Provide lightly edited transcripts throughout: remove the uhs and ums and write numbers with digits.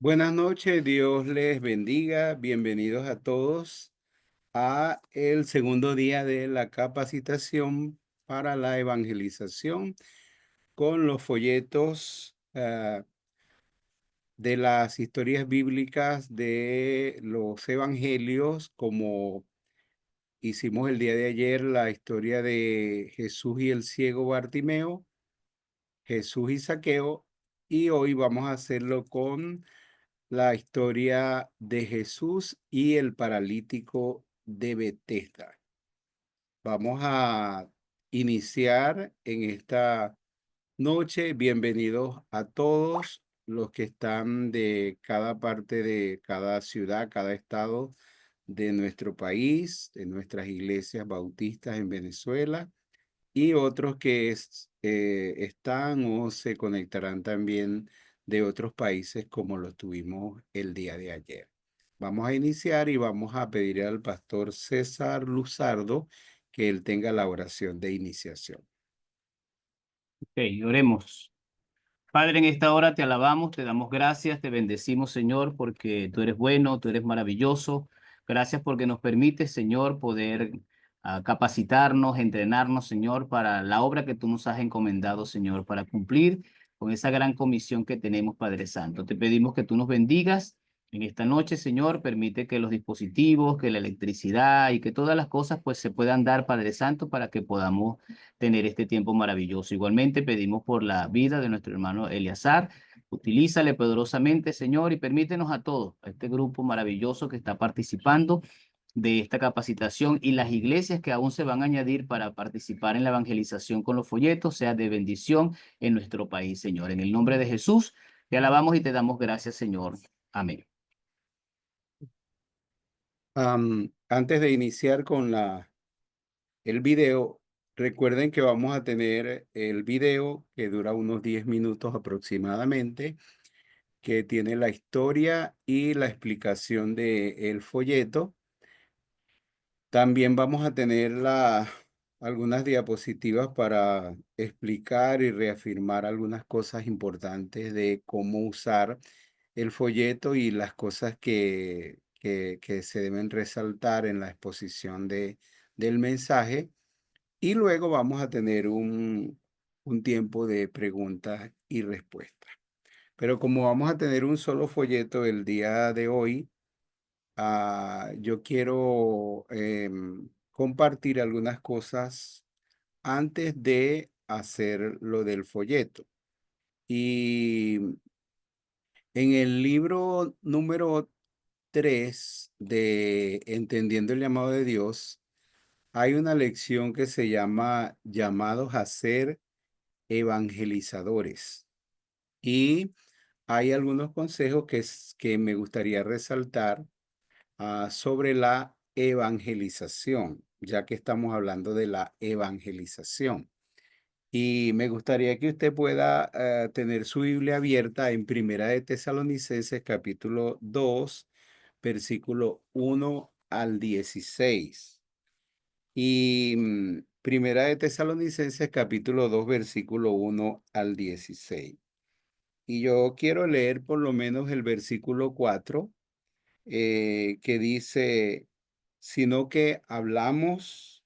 Buenas noches, Dios les bendiga. Bienvenidos a todos a el segundo día de la capacitación para la evangelización con los folletos de las historias bíblicas de los evangelios, como hicimos el día de ayer la historia de Jesús y el ciego Bartimeo, Jesús y Zaqueo, y hoy vamos a hacerlo con la historia de Jesús y el paralítico de Betesda. Vamos a iniciar en esta noche. Bienvenidos a todos los que están de cada parte de cada ciudad, cada estado de nuestro país, de nuestras iglesias bautistas en Venezuela y otros que están o se conectarán también de otros países como lo tuvimos el día de ayer. Vamos a iniciar y vamos a pedir al pastor César Luzardo que él tenga la oración de iniciación. Ok, oremos. Padre, en esta hora te alabamos, te damos gracias, te bendecimos, Señor, porque tú eres bueno, tú eres maravilloso. Gracias porque nos permites, Señor, poder capacitarnos, entrenarnos, Señor, para la obra que tú nos has encomendado, Señor, para cumplir con esa gran comisión que tenemos, Padre Santo. Te pedimos que tú nos bendigas en esta noche, Señor. Permite que los dispositivos, que la electricidad y que todas las cosas pues se puedan dar, Padre Santo, para que podamos tener este tiempo maravilloso. Igualmente pedimos por la vida de nuestro hermano Eleazar. Utilízale poderosamente, Señor, y permítenos a todos, a este grupo maravilloso que está participando de esta capacitación y las iglesias que aún se van a añadir para participar en la evangelización con los folletos, sea de bendición en nuestro país, Señor. En el nombre de Jesús, te alabamos y te damos gracias, Señor. Amén. Antes de iniciar con el video, recuerden que vamos a tener el video que dura unos 10 minutos aproximadamente, que tiene la historia y la explicación del folleto. También vamos a tener algunas diapositivas para explicar y reafirmar algunas cosas importantes de cómo usar el folleto y las cosas que se deben resaltar en la exposición del mensaje. Y luego vamos a tener un tiempo de preguntas y respuestas. Pero como vamos a tener un solo folleto el día de hoy, yo quiero compartir algunas cosas antes de hacer lo del folleto. Y en el libro número 3 de Entendiendo el llamado de Dios, hay una lección que se llama Llamados a ser evangelizadores. Y hay algunos consejos que me gustaría resaltar sobre la evangelización, ya que estamos hablando de la evangelización. Y me gustaría que usted pueda tener su Biblia abierta en Primera de Tesalonicenses capítulo 2, versículo 1 al 16. Y Primera de Tesalonicenses capítulo 2, versículo 1 al 16. Y yo quiero leer por lo menos el versículo 4, que dice, sino que hablamos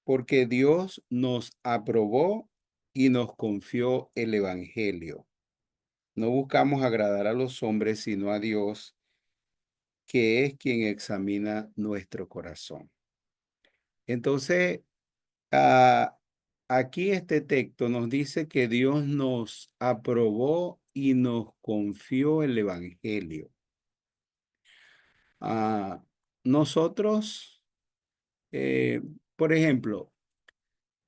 porque Dios nos aprobó y nos confió el Evangelio. No buscamos agradar a los hombres, sino a Dios, que es quien examina nuestro corazón. Entonces, ah, aquí este texto nos dice que Dios nos aprobó y nos confió el Evangelio. Ah, nosotros, eh, por ejemplo,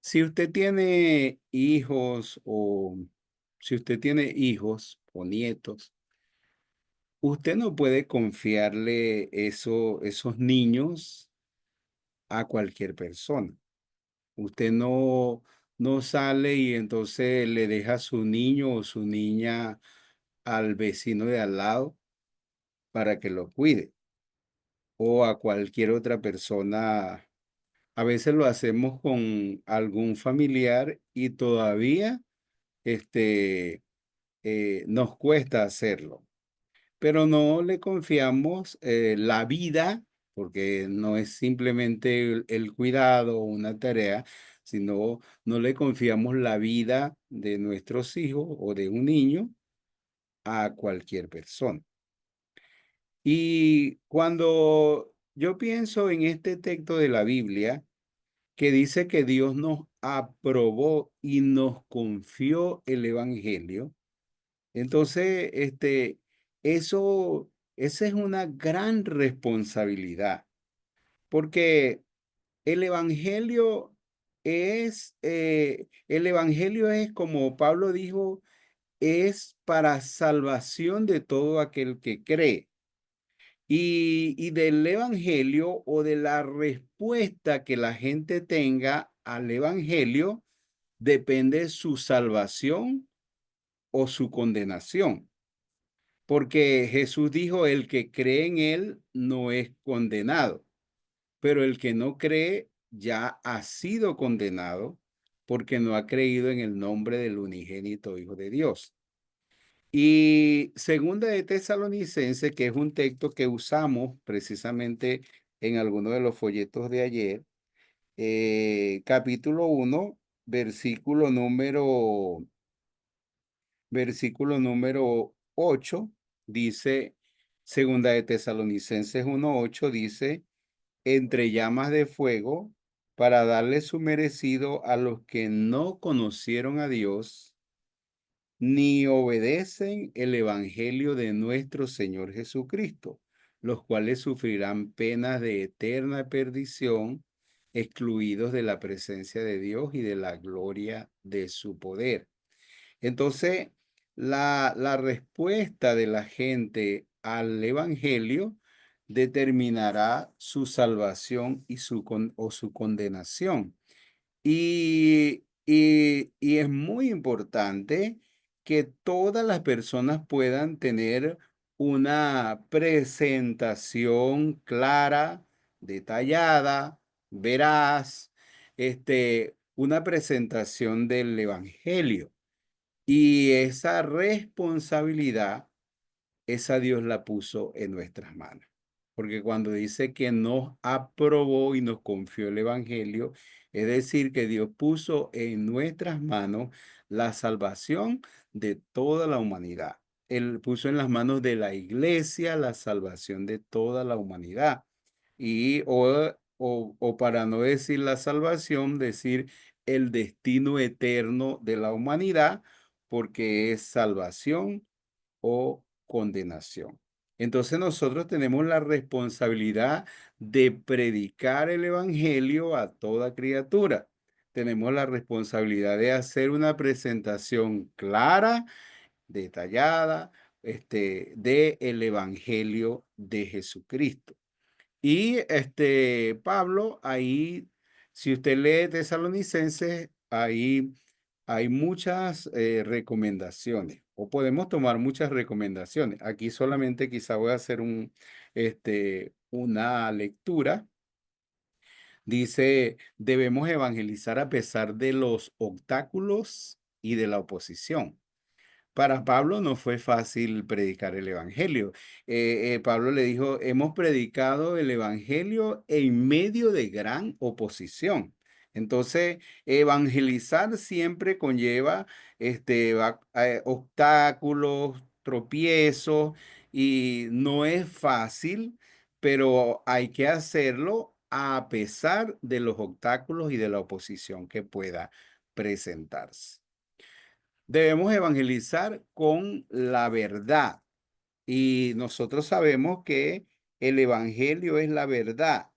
si usted tiene hijos o si usted tiene hijos o nietos, usted no puede confiarle esos niños a cualquier persona. Usted no sale y entonces le deja a su niño o su niña al vecino de al lado para que lo cuide o a cualquier otra persona. A veces lo hacemos con algún familiar y todavía este, nos cuesta hacerlo. pero no le confiamos la vida, porque no es simplemente el cuidado o una tarea, sino no le confiamos la vida de nuestros hijos o de un niño a cualquier persona. Y cuando yo pienso en este texto de la Biblia, que dice que Dios nos aprobó y nos confió el Evangelio, entonces, eso, esa es una gran responsabilidad, porque el Evangelio es, como Pablo dijo, es para salvación de todo aquel que cree. Y del Evangelio o de la respuesta que la gente tenga al Evangelio, depende su salvación o su condenación. Porque Jesús dijo, el que cree en él no es condenado, pero el que no cree ya ha sido condenado porque no ha creído en el nombre del unigénito Hijo de Dios. Y segunda de Tesalonicenses, que es un texto que usamos precisamente en alguno de los folletos de ayer, capítulo 1, versículo número versículo número 8 dice, segunda de Tesalonicenses 1:8 dice, entre llamas de fuego, para darle su merecido a los que no conocieron a Dios, ni obedecen el evangelio de nuestro Señor Jesucristo, los cuales sufrirán penas de eterna perdición, excluidos de la presencia de Dios y de la gloria de su poder. Entonces, la respuesta de la gente al evangelio determinará su salvación y o su condenación. Y es muy importante que todas las personas puedan tener una presentación clara, detallada, veraz, una presentación del evangelio. Y esa responsabilidad, esa Dios la puso en nuestras manos. Porque cuando dice que nos aprobó y nos confió el Evangelio, es decir, que Dios puso en nuestras manos la salvación de toda la humanidad. Él puso en las manos de la iglesia la salvación de toda la humanidad. Y o para no decir la salvación, decir el destino eterno de la humanidad, porque es salvación o condenación. Entonces nosotros tenemos la responsabilidad de predicar el evangelio a toda criatura. Tenemos la responsabilidad de hacer una presentación clara, detallada, de el evangelio de Jesucristo. Y Pablo, ahí, si usted lee Tesalonicenses, ahí hay muchas recomendaciones, o podemos tomar muchas recomendaciones. Aquí solamente quizá voy a hacer una lectura. Dice, debemos evangelizar a pesar de los obstáculos y de la oposición. Para Pablo no fue fácil predicar el evangelio. Pablo le dijo, hemos predicado el evangelio en medio de gran oposición. Entonces, evangelizar siempre conlleva obstáculos, tropiezos, y no es fácil, pero hay que hacerlo a pesar de los obstáculos y de la oposición que pueda presentarse. Debemos evangelizar con la verdad. Y nosotros sabemos que el evangelio es la verdad.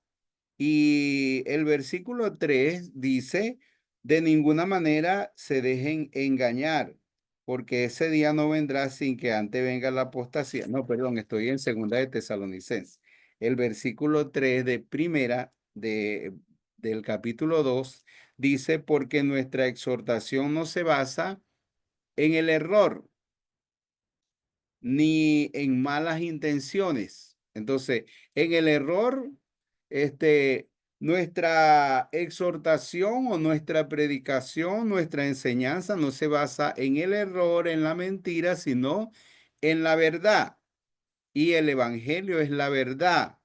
Y el versículo 3 dice, de ninguna manera se dejen engañar, porque ese día no vendrá sin que antes venga la apostasía. No, perdón, estoy en segunda de Tesalonicenses. El versículo 3 de primera del capítulo 2 dice, porque nuestra exhortación no se basa en el error, ni en malas intenciones. Entonces, en el error, nuestra exhortación o nuestra predicación, nuestra enseñanza no se basa en el error, en la mentira, sino en la verdad. y el evangelio es la verdad.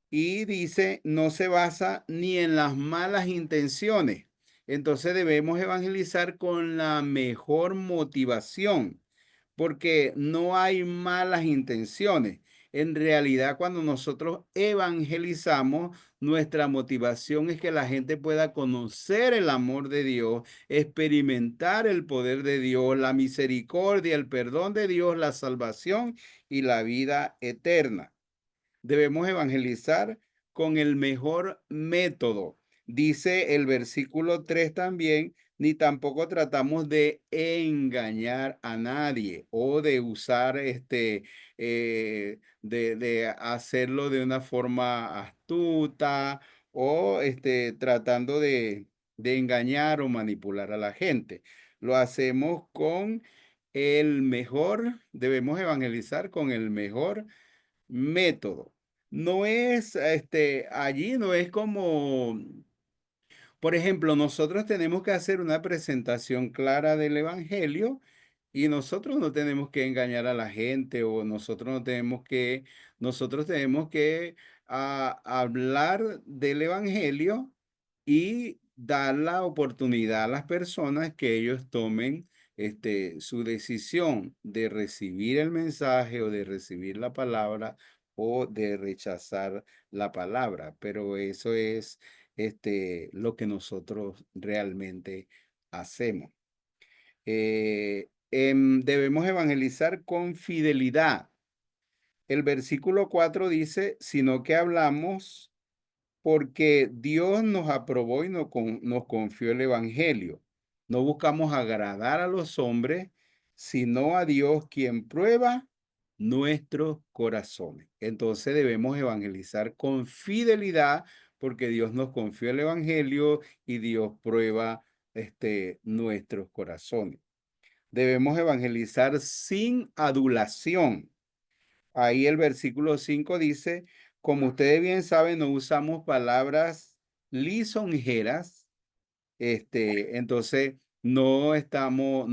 Y dice, no se basa ni en las malas intenciones. Entonces debemos evangelizar con la mejor motivación, porque no hay malas intenciones. En realidad, cuando nosotros evangelizamos, nuestra motivación es que la gente pueda conocer el amor de Dios, experimentar el poder de Dios, la misericordia, el perdón de Dios, la salvación y la vida eterna. Debemos evangelizar con el mejor método. Dice el versículo 3 también, ni tampoco tratamos de engañar a nadie o de usar de hacerlo de una forma astuta o tratando de engañar o manipular a la gente. Lo hacemos con el mejor, debemos evangelizar con el mejor método. No es, allí no es como, por ejemplo, nosotros tenemos que hacer una presentación clara del evangelio y nosotros no tenemos que engañar a la gente o nosotros tenemos que hablar del evangelio y dar la oportunidad a las personas que ellos tomen su decisión de recibir el mensaje o de recibir la palabra o de rechazar la palabra. Pero eso es lo que nosotros realmente hacemos. Debemos evangelizar con fidelidad. El versículo 4 dice, sino que hablamos porque Dios nos aprobó y nos confió el evangelio. No buscamos agradar a los hombres, sino a Dios quien prueba nuestros corazones. Entonces debemos evangelizar con fidelidad porque Dios nos confió el evangelio y Dios prueba nuestros corazones. Debemos evangelizar sin adulación. Ahí el versículo 5 dice, como ustedes bien saben, no usamos palabras lisonjeras, entonces no estamos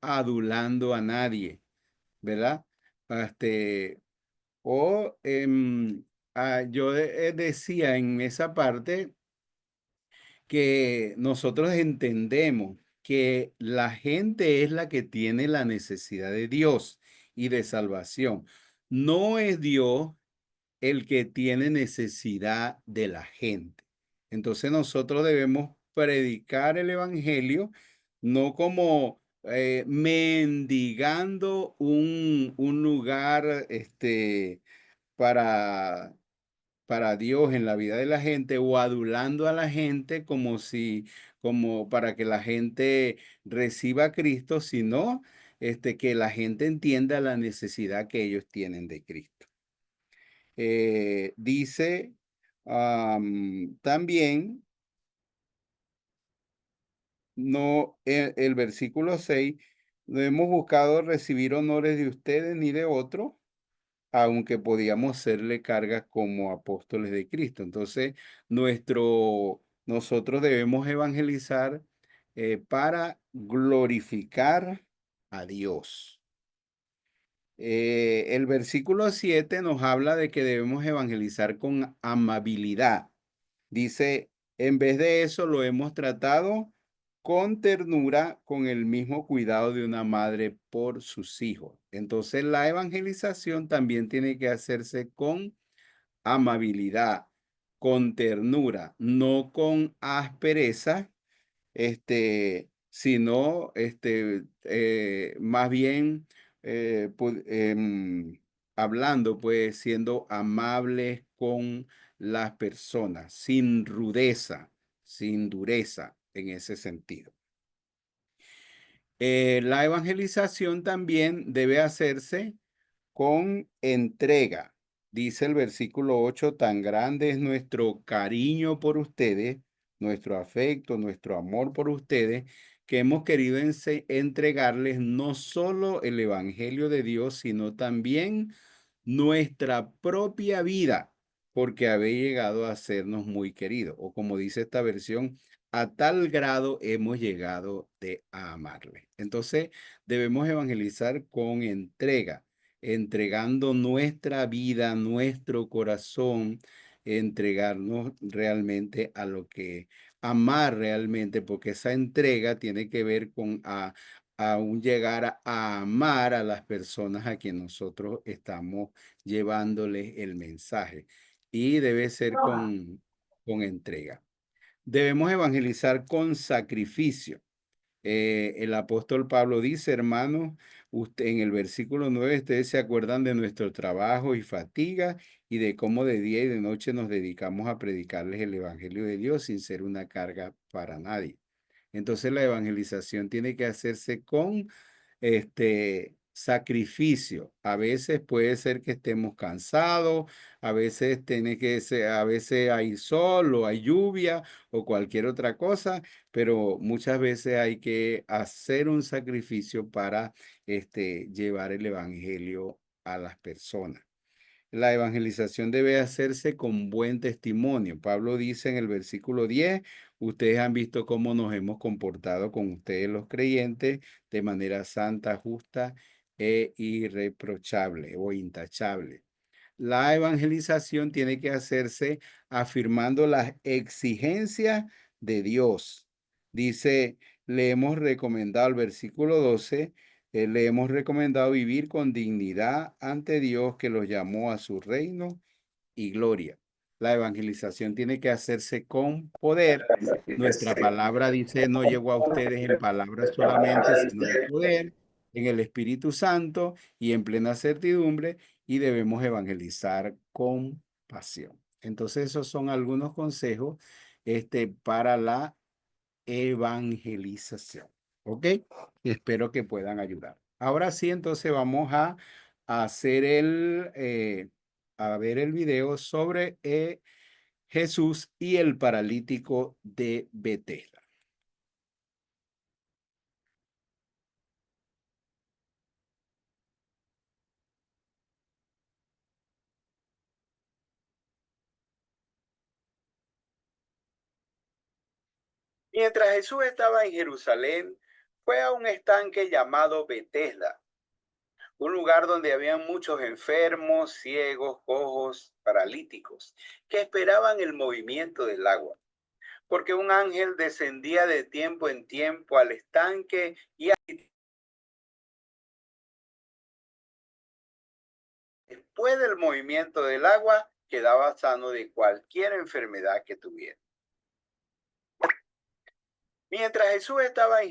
adulando a nadie, ¿verdad? Este, yo decía en esa parte que nosotros entendemos que la gente es la que tiene la necesidad de Dios y de salvación. No es Dios el que tiene necesidad de la gente. Entonces nosotros debemos predicar el evangelio no como mendigando un lugar para para Dios en la vida de la gente o adulando a la gente como para que la gente reciba a Cristo, sino que la gente entienda la necesidad que ellos tienen de Cristo. Dice también, no, el versículo 6, no hemos buscado recibir honores de ustedes ni de otros, aunque podíamos serle cargas como apóstoles de Cristo. Entonces, nosotros debemos evangelizar para glorificar a Dios. El versículo 7 nos habla de que debemos evangelizar con amabilidad. Dice, en vez de eso lo hemos tratado con ternura, con el mismo cuidado de una madre por sus hijos. Entonces la evangelización también tiene que hacerse con amabilidad, con ternura, no con aspereza, sino más bien hablando, pues siendo amables con las personas, sin rudeza, sin dureza en ese sentido. La evangelización también debe hacerse con entrega. Dice el versículo 8, tan grande es nuestro cariño por ustedes, nuestro afecto, nuestro amor por ustedes, que hemos querido entregarles no solo el Evangelio de Dios, sino también nuestra propia vida porque habéis llegado a sernos muy queridos. O como dice esta versión, a tal grado hemos llegado a amarle. Entonces, debemos evangelizar con entrega, entregando nuestra vida, nuestro corazón, entregarnos realmente a lo que amar realmente, porque esa entrega tiene que ver con un llegar a amar a las personas a quien nosotros estamos llevándoles el mensaje. Y debe ser con entrega. Debemos evangelizar con sacrificio. El apóstol Pablo dice, hermanos, usted, en el versículo 9, ustedes se acuerdan de nuestro trabajo y fatiga y de cómo de día y de noche nos dedicamos a predicarles el evangelio de Dios sin ser una carga para nadie. Entonces la evangelización tiene que hacerse con sacrificio. A veces puede ser que estemos cansados, a veces tiene que ser, a veces hay sol o hay lluvia o cualquier otra cosa, pero muchas veces hay que hacer un sacrificio para llevar el evangelio a las personas. La evangelización debe hacerse con buen testimonio. Pablo dice en el versículo 10, ustedes han visto cómo nos hemos comportado con ustedes los creyentes de manera santa, justa e irreprochable o intachable. La evangelización tiene que hacerse afirmando las exigencias de Dios. Dice, le hemos recomendado el versículo 12, le hemos recomendado vivir con dignidad ante Dios que los llamó a su reino y gloria. La evangelización tiene que hacerse con poder. Nuestra palabra dice, no llegó a ustedes en palabras solamente, sino en poder, en el Espíritu Santo y en plena certidumbre, y debemos evangelizar con pasión. Entonces, esos son algunos consejos para la evangelización. ¿Ok? Espero que puedan ayudar. Ahora sí, entonces vamos a hacer a ver el video sobre Jesús y el paralítico de Betesda. Mientras Jesús estaba en Jerusalén, fue a un estanque llamado Betesda, un lugar donde habían muchos enfermos, ciegos, cojos, paralíticos, que esperaban el movimiento del agua. Porque un ángel descendía de tiempo en tiempo al estanque y después del movimiento del agua quedaba sano de cualquier enfermedad que tuviera. Mientras Jesús estaba en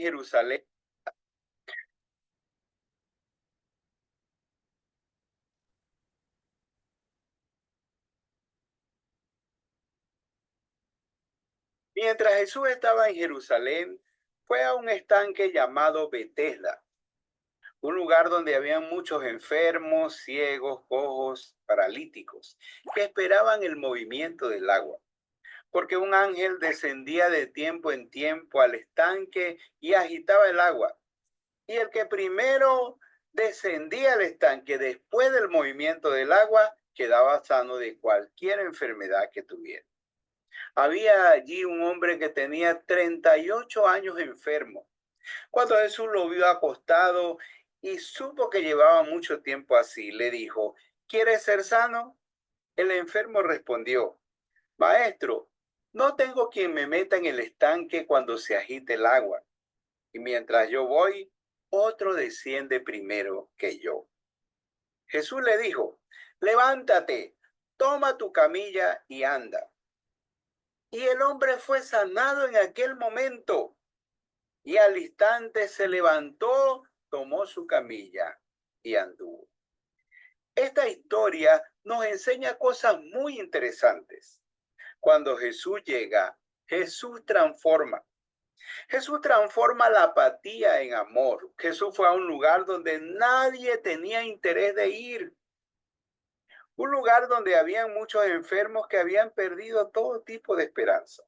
Jerusalén, fue a un estanque llamado Betesda, un lugar donde habían muchos enfermos, ciegos, cojos, paralíticos, que esperaban el movimiento del agua. Porque un ángel descendía de tiempo en tiempo al estanque y agitaba el agua. Y el que primero descendía al estanque después del movimiento del agua quedaba sano de cualquier enfermedad que tuviera. Había allí un hombre que tenía 38 años enfermo. Cuando Jesús lo vio acostado y supo que llevaba mucho tiempo así, le dijo, ¿quieres ser sano? El enfermo respondió, Maestro, no tengo quien me meta en el estanque cuando se agite el agua. Y mientras yo voy, otro desciende primero que yo. Jesús le dijo, levántate, toma tu camilla y anda. Y el hombre fue sanado en aquel momento. Y al instante se levantó, tomó su camilla y anduvo. Esta historia nos enseña cosas muy interesantes. Cuando Jesús llega, Jesús transforma. Jesús transforma la apatía en amor. Jesús fue a un lugar donde nadie tenía interés de ir. Un lugar donde habían muchos enfermos que habían perdido todo tipo de esperanza.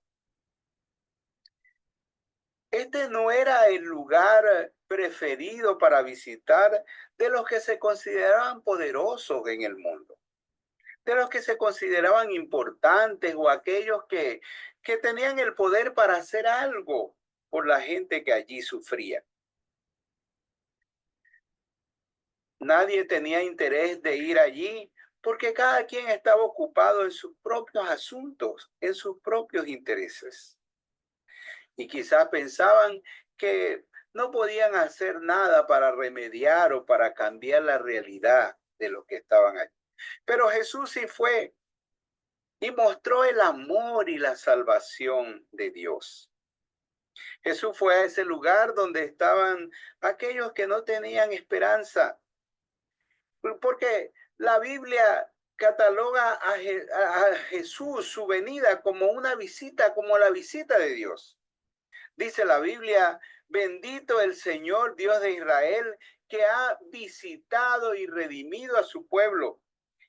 Este no era el lugar preferido para visitar de los que se consideraban poderosos en el mundo. de los que se consideraban importantes o aquellos que tenían el poder para hacer algo por la gente que allí sufría. Nadie tenía interés de ir allí porque cada quien estaba ocupado en sus propios asuntos, en sus propios intereses. Y quizás pensaban que no podían hacer nada para remediar o para cambiar la realidad de los que estaban allí. Pero Jesús sí fue y mostró el amor y la salvación de Dios. Jesús fue a ese lugar donde estaban aquellos que no tenían esperanza, porque la Biblia cataloga a Jesús, su venida, como una visita, como la visita de Dios. Dice la Biblia, bendito el Señor Dios de Israel, que ha visitado y redimido a su pueblo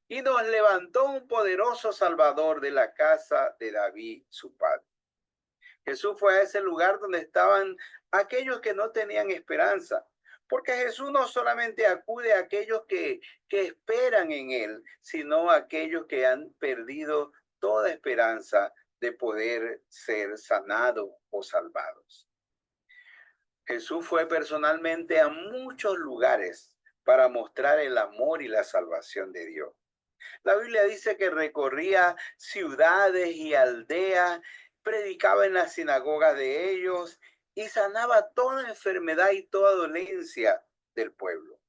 y nos levantó un poderoso Salvador de la casa de David, su padre. Jesús fue a ese lugar donde estaban aquellos que no tenían esperanza, porque Jesús no solamente acude a aquellos que esperan en Él, sino a aquellos que han perdido toda esperanza de poder ser sanados o salvados. Jesús fue personalmente a muchos lugares para mostrar el amor y la salvación de Dios. La Biblia dice que recorría ciudades y aldeas, predicaba en las sinagogas de ellos y sanaba toda enfermedad y toda dolencia del pueblo.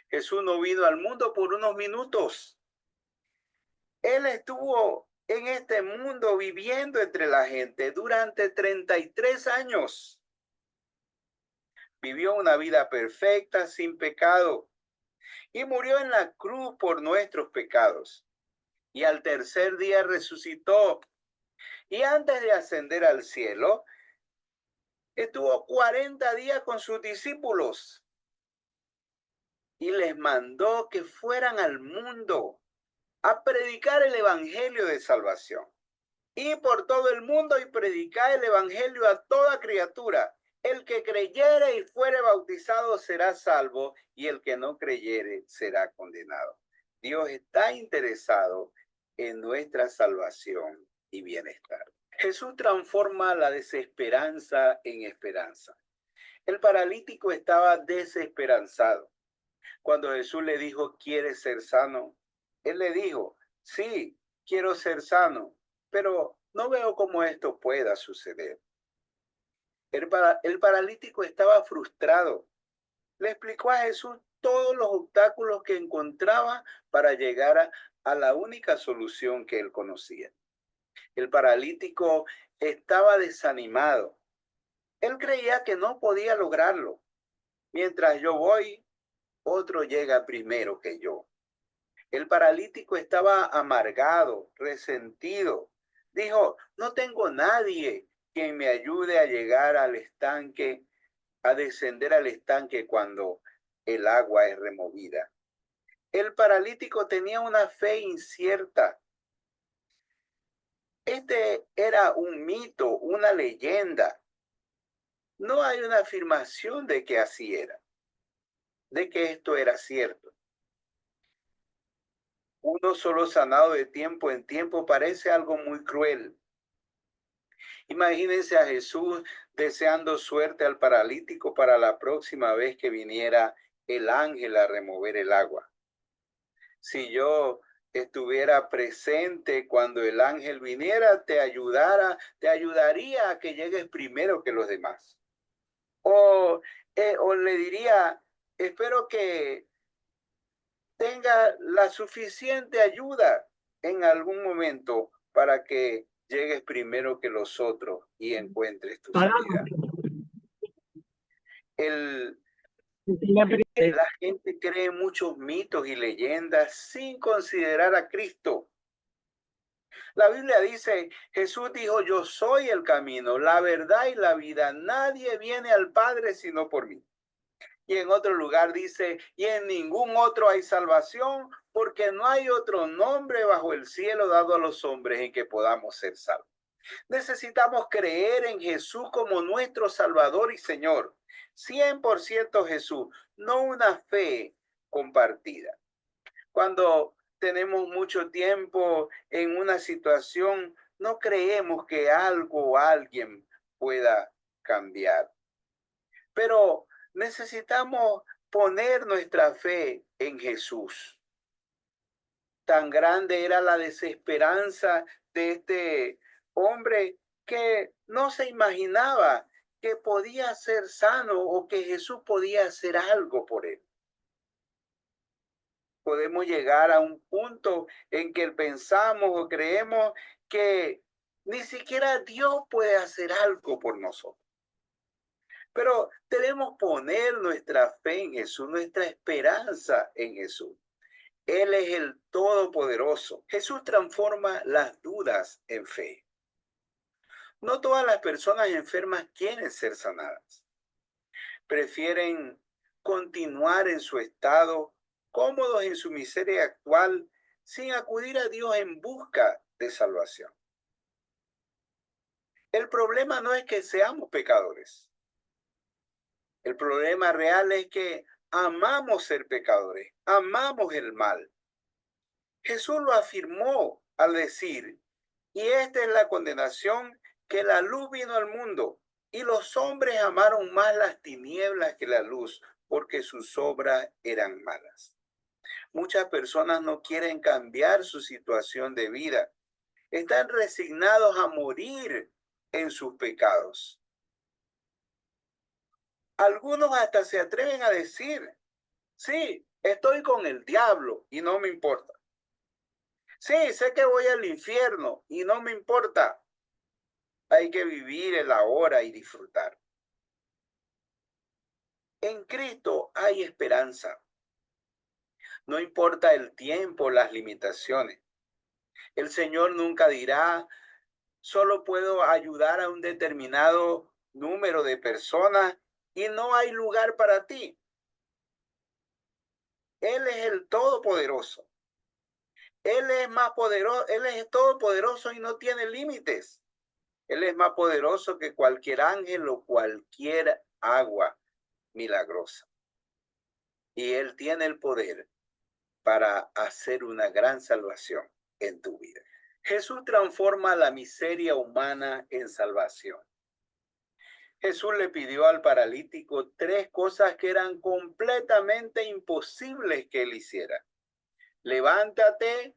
Jesús no vino al mundo por unos minutos. Él estuvo en este mundo viviendo entre la gente durante 33 años. Vivió una vida perfecta, sin pecado, y murió en la cruz por nuestros pecados. Y al tercer día resucitó. Y antes de ascender al cielo, estuvo 40 días con sus discípulos y les mandó que fueran al mundo a predicar el evangelio de salvación. Y por todo el mundo y predicar el evangelio a toda criatura. El que creyere y fuere bautizado será salvo, y el que no creyere será condenado. Dios está interesado en nuestra salvación y bienestar. Jesús transforma la desesperanza en esperanza. El paralítico estaba desesperanzado. Cuando Jesús le dijo, ¿quieres ser sano? Él le dijo, sí, quiero ser sano, pero no veo cómo esto pueda suceder. El paralítico estaba frustrado. Le explicó a Jesús todos los obstáculos que encontraba para llegar a la única solución que él conocía. El paralítico estaba desanimado. Él creía que no podía lograrlo. Mientras yo voy, otro llega primero que yo. El paralítico estaba amargado, resentido. Dijo, no tengo nadie que me ayude a llegar al estanque, a descender al estanque cuando el agua es removida. El paralítico tenía una fe incierta. Este era un mito, una leyenda. No hay una afirmación de que así era, de que esto era cierto. Uno solo sanado de tiempo en tiempo parece algo muy cruel. Imagínense a Jesús deseando suerte al paralítico para la próxima vez que viniera el ángel a remover el agua. Si yo estuviera presente cuando el ángel viniera, te ayudaría a que llegues primero que los demás. O le diría, espero que tenga la suficiente ayuda en algún momento para que llegues primero que los otros y encuentres tu sanidad. La gente cree muchos mitos y leyendas sin considerar a Cristo. La Biblia dice, Jesús dijo, yo soy el camino, la verdad y la vida. Nadie viene al Padre sino por mí. Y en otro lugar dice, y en ningún otro hay salvación, porque no hay otro nombre bajo el cielo dado a los hombres en que podamos ser salvos. Necesitamos creer en Jesús como nuestro Salvador y Señor. 100% Jesús, no una fe compartida. Cuando tenemos mucho tiempo en una situación, no creemos que algo o alguien pueda cambiar. Pero necesitamos poner nuestra fe en Jesús. Tan grande era la desesperanza de este hombre que no se imaginaba que podía ser sano o que Jesús podía hacer algo por él. Podemos llegar a un punto en que pensamos o creemos que ni siquiera Dios puede hacer algo por nosotros. Pero debemos poner nuestra fe en Jesús, nuestra esperanza en Jesús. Él es el Todopoderoso. Jesús transforma las dudas en fe. No todas las personas enfermas quieren ser sanadas. Prefieren continuar en su estado, cómodos en su miseria actual, sin acudir a Dios en busca de salvación. El problema no es que seamos pecadores. El problema real es que amamos ser pecadores, amamos el mal. Jesús lo afirmó al decir, y esta es la condenación, que la luz vino al mundo, y los hombres amaron más las tinieblas que la luz, porque sus obras eran malas. Muchas personas no quieren cambiar su situación de vida. Están resignados a morir en sus pecados. Algunos hasta se atreven a decir, sí, estoy con el diablo y no me importa. Sí, sé que voy al infierno y no me importa. Hay que vivir el ahora y disfrutar. En Cristo hay esperanza. No importa el tiempo, las limitaciones. El Señor nunca dirá, solo puedo ayudar a un determinado número de personas y no hay lugar para ti. Él es el Todopoderoso. Él es más poderoso, Él es todopoderoso y no tiene límites. Él es más poderoso que cualquier ángel o cualquier agua milagrosa. Y Él tiene el poder para hacer una gran salvación en tu vida. Jesús transforma la miseria humana en salvación. Jesús le pidió al paralítico 3 cosas que eran completamente imposibles que él hiciera. Levántate,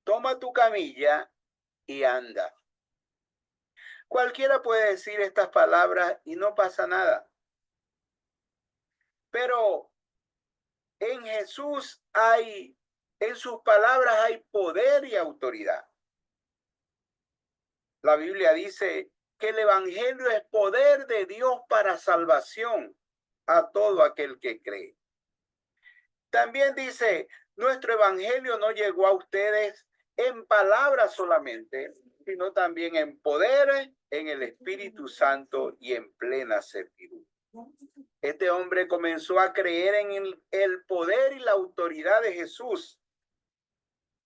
toma tu camilla y anda. Cualquiera puede decir estas palabras y no pasa nada. Pero en Jesús en sus palabras hay poder y autoridad. La Biblia dice que el evangelio es poder de Dios para salvación a todo aquel que cree. También dice, nuestro evangelio no llegó a ustedes en palabras solamente, sino también en poder, en el Espíritu Santo y en plena certidumbre. Este hombre comenzó a creer en el poder y la autoridad de Jesús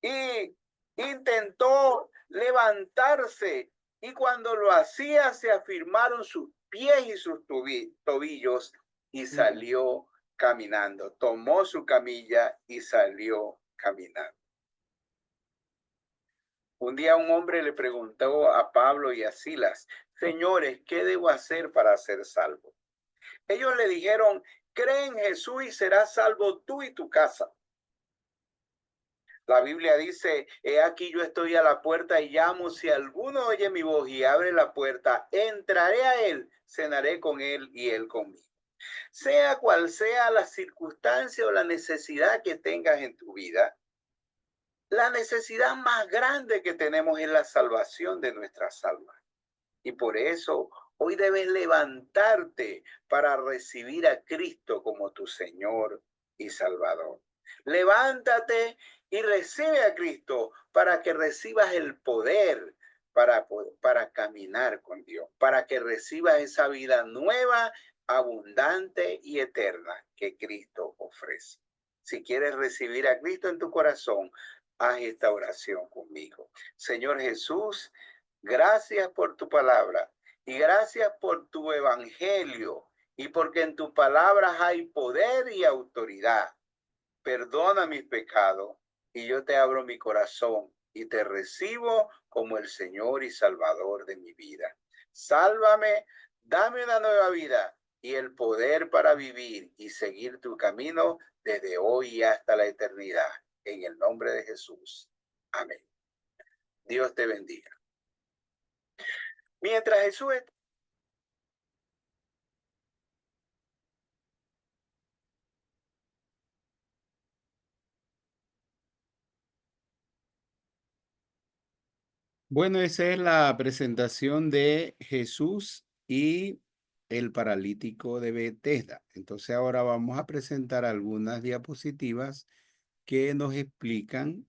y intentó levantarse, y cuando lo hacía se afirmaron sus pies y sus tobillos y salió caminando. Tomó su camilla y salió caminando. Un día un hombre le preguntó a Pablo y a Silas, señores, ¿qué debo hacer para ser salvo? Ellos le dijeron, cree en Jesús y serás salvo tú y tu casa. La Biblia dice, he aquí yo estoy a la puerta y llamo, si alguno oye mi voz y abre la puerta, entraré a él, cenaré con él y él conmigo. Sea cual sea la circunstancia o la necesidad que tengas en tu vida, la necesidad más grande que tenemos es la salvación de nuestras almas. Y por eso hoy debes levantarte para recibir a Cristo como tu Señor y Salvador. Levántate y recibe a Cristo para que recibas el poder para caminar con Dios, para que recibas esa vida nueva, abundante y eterna que Cristo ofrece. Si quieres recibir a Cristo en tu corazón, haz esta oración conmigo. Señor Jesús, gracias por tu palabra y gracias por tu evangelio y porque en tu palabra hay poder y autoridad. Perdona mis pecados, y yo te abro mi corazón y te recibo como el Señor y Salvador de mi vida. Sálvame, dame una nueva vida y el poder para vivir y seguir tu camino desde hoy hasta la eternidad. En el nombre de Jesús. Amén. Dios te bendiga. Mientras Jesús Bueno, esa es la presentación de Jesús y el paralítico de Betesda. Entonces ahora vamos a presentar algunas diapositivas que nos explican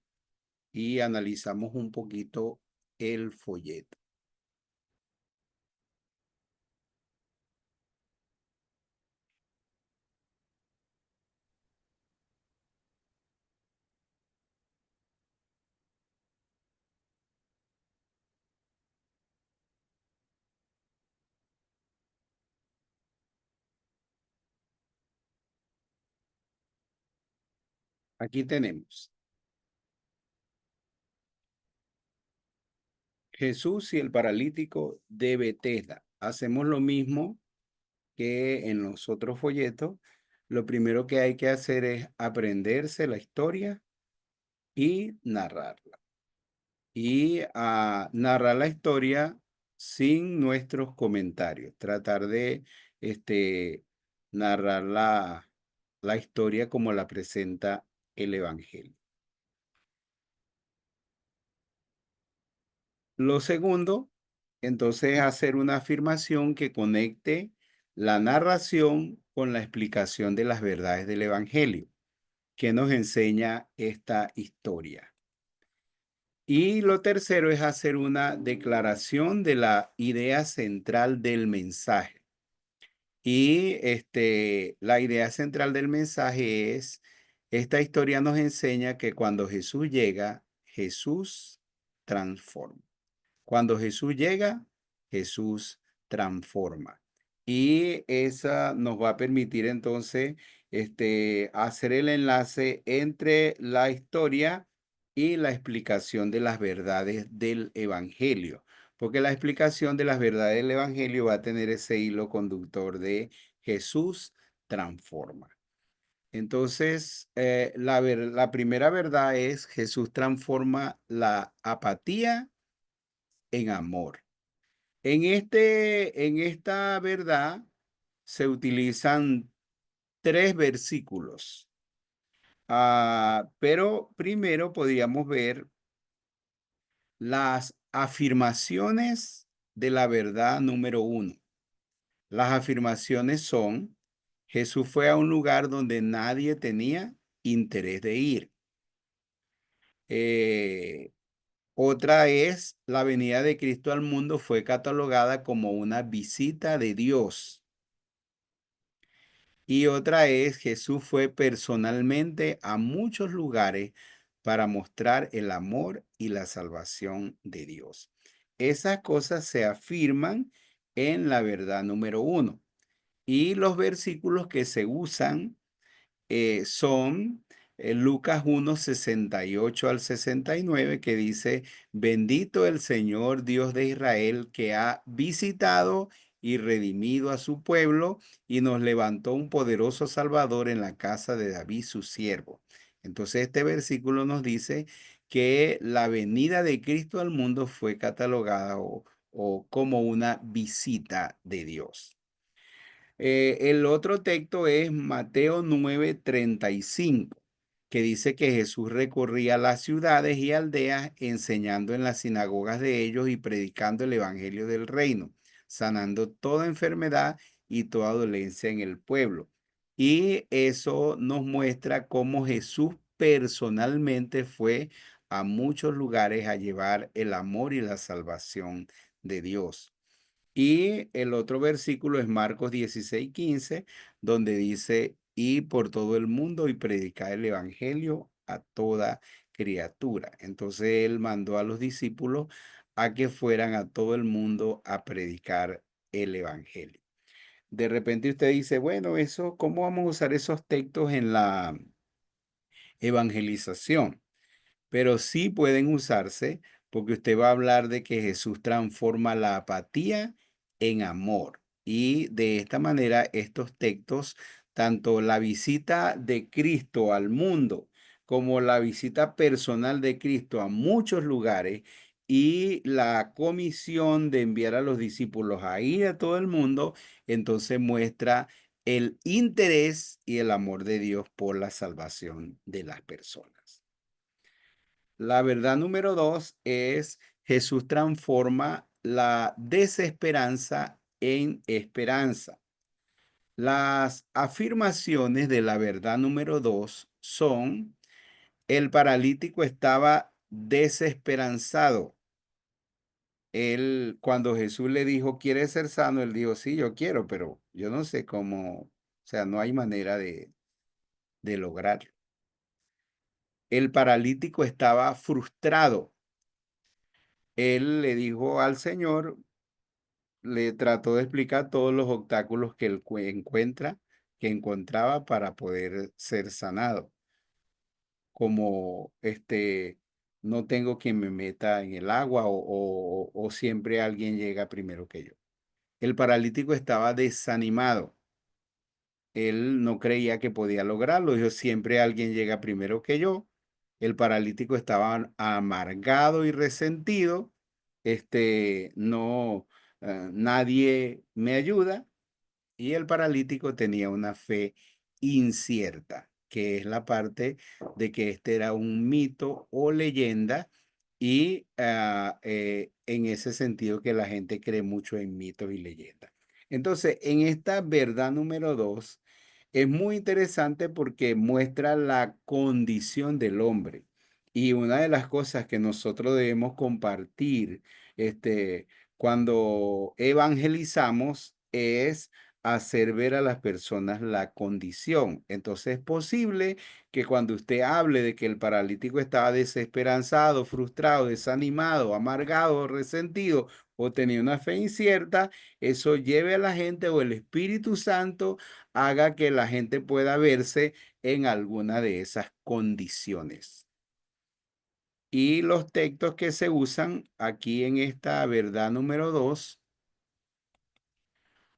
y analizamos un poquito el folleto. Aquí tenemos Jesús y el paralítico de Betesda. Hacemos lo mismo que en los otros folletos. Lo primero que hay que hacer es aprenderse la historia y narrarla. Y a narrar la historia sin nuestros comentarios. Tratar de narrar la historia como la presenta el Evangelio. Lo segundo, entonces, es hacer una afirmación que conecte la narración con la explicación de las verdades del Evangelio, que nos enseña esta historia. Y lo tercero es hacer una declaración de la idea central del mensaje. Y la idea central del mensaje es, esta historia nos enseña que cuando Jesús llega, Jesús transforma. Cuando Jesús llega, Jesús transforma. Y esa nos va a permitir entonces hacer el enlace entre la historia y la explicación de las verdades del Evangelio. Porque la explicación de las verdades del Evangelio va a tener ese hilo conductor de Jesús transforma. Entonces, la primera verdad es Jesús transforma la apatía en amor. En esta verdad se utilizan tres versículos. Pero primero podríamos ver las afirmaciones de la verdad número uno. Las afirmaciones son, Jesús fue a un lugar donde nadie tenía interés de ir. Otra es, la venida de Cristo al mundo fue catalogada como una visita de Dios. Y otra es, Jesús fue personalmente a muchos lugares para mostrar el amor y la salvación de Dios. Esas cosas se afirman en la verdad número uno. Y los versículos que se usan son Lucas 1, 68 al 69, que dice, bendito el Señor Dios de Israel, que ha visitado y redimido a su pueblo y nos levantó un poderoso Salvador en la casa de David, su siervo. Entonces este versículo nos dice que la venida de Cristo al mundo fue catalogada o como una visita de Dios. El otro texto es Mateo 9:35, que dice que Jesús recorría las ciudades y aldeas enseñando en las sinagogas de ellos y predicando el evangelio del reino, sanando toda enfermedad y toda dolencia en el pueblo. Y eso nos muestra cómo Jesús personalmente fue a muchos lugares a llevar el amor y la salvación de Dios. Y el otro versículo es Marcos 16:15, donde dice, y por todo el mundo y predicar el evangelio a toda criatura. Entonces él mandó a los discípulos a que fueran a todo el mundo a predicar el evangelio. De repente usted dice, bueno, eso, ¿cómo vamos a usar esos textos en la evangelización? pero sí pueden usarse porque usted va a hablar de que Jesús transforma la apatía en amor. Y de esta manera, estos textos, tanto la visita de Cristo al mundo como la visita personal de Cristo a muchos lugares y la comisión de enviar a los discípulos a ir a todo el mundo, entonces muestra el interés y el amor de Dios por la salvación de las personas. La verdad número dos es Jesús transforma la desesperanza en esperanza. Las afirmaciones de la verdad número dos son: el paralítico estaba desesperanzado. Él, cuando Jesús le dijo, ¿quieres ser sano? Él dijo, sí, yo quiero, pero yo no sé cómo, o sea, no hay manera de lograrlo. El paralítico estaba frustrado. Él le dijo al Señor, le trató de explicar todos los obstáculos que él que encontraba para poder ser sanado, como no tengo quien me meta en el agua o siempre alguien llega primero que yo. El paralítico estaba desanimado. Él no creía que podía lograrlo. Dijo, siempre alguien llega primero que yo. El paralítico estaba amargado y resentido. No, nadie me ayuda. Y el paralítico tenía una fe incierta, que es la parte de que este era un mito o leyenda y en ese sentido que la gente cree mucho en mitos y leyendas. Entonces, en esta verdad número dos, es muy interesante porque muestra la condición del hombre. Y una de las cosas que nosotros debemos compartir, cuando evangelizamos es hacer ver a las personas la condición. Entonces es posible que cuando usted hable de que el paralítico estaba desesperanzado, frustrado, desanimado, amargado, resentido o tenía una fe incierta, eso lleve a la gente o el Espíritu Santo haga que la gente pueda verse en alguna de esas condiciones. Y los textos que se usan aquí en esta verdad número dos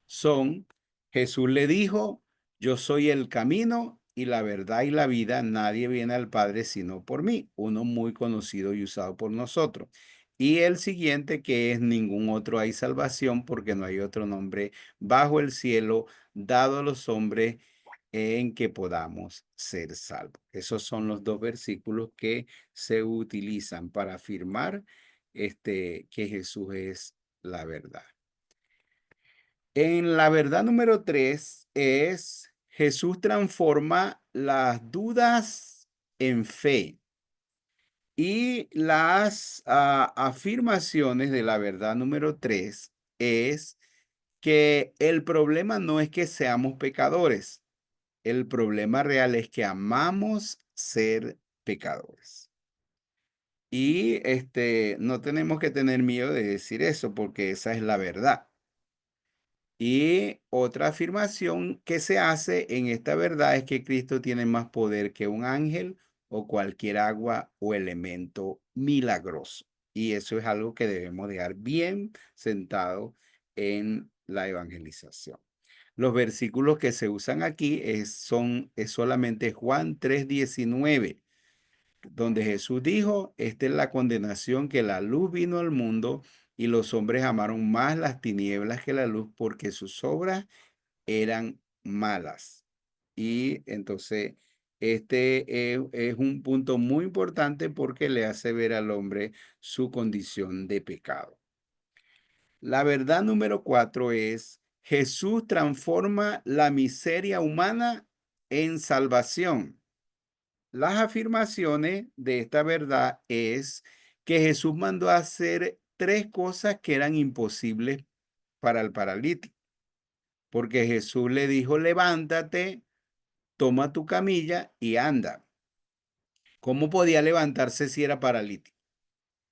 son: Jesús le dijo, yo soy el camino y la verdad y la vida, nadie viene al Padre sino por mí, uno muy conocido y usado por nosotros. Y el siguiente, que es: ningún otro hay salvación porque no hay otro nombre bajo el cielo dado a los hombres en que podamos ser salvos. Esos son los dos versículos que se utilizan para afirmar que Jesús es la verdad. En la verdad número tres es Jesús transforma las dudas en fe. Y las afirmaciones de la verdad número tres es que el problema no es que seamos pecadores. El problema real es que amamos ser pecadores. Y no tenemos que tener miedo de decir eso porque esa es la verdad. Y otra afirmación que se hace en esta verdad es que Cristo tiene más poder que un ángel o cualquier agua o elemento milagroso. Y eso es algo que debemos dejar bien sentado en la evangelización. Los versículos que se usan aquí es solamente Juan 3:19, donde Jesús dijo, esta es la condenación, que la luz vino al mundo y los hombres amaron más las tinieblas que la luz porque sus obras eran malas. Y entonces es un punto muy importante porque le hace ver al hombre su condición de pecado. La verdad número cuatro es: Jesús transforma la miseria humana en salvación. Las afirmaciones de esta verdad es que Jesús mandó a hacer tres cosas que eran imposibles para el paralítico, porque Jesús le dijo, levántate, toma tu camilla y anda. ¿Cómo podía levantarse si era paralítico?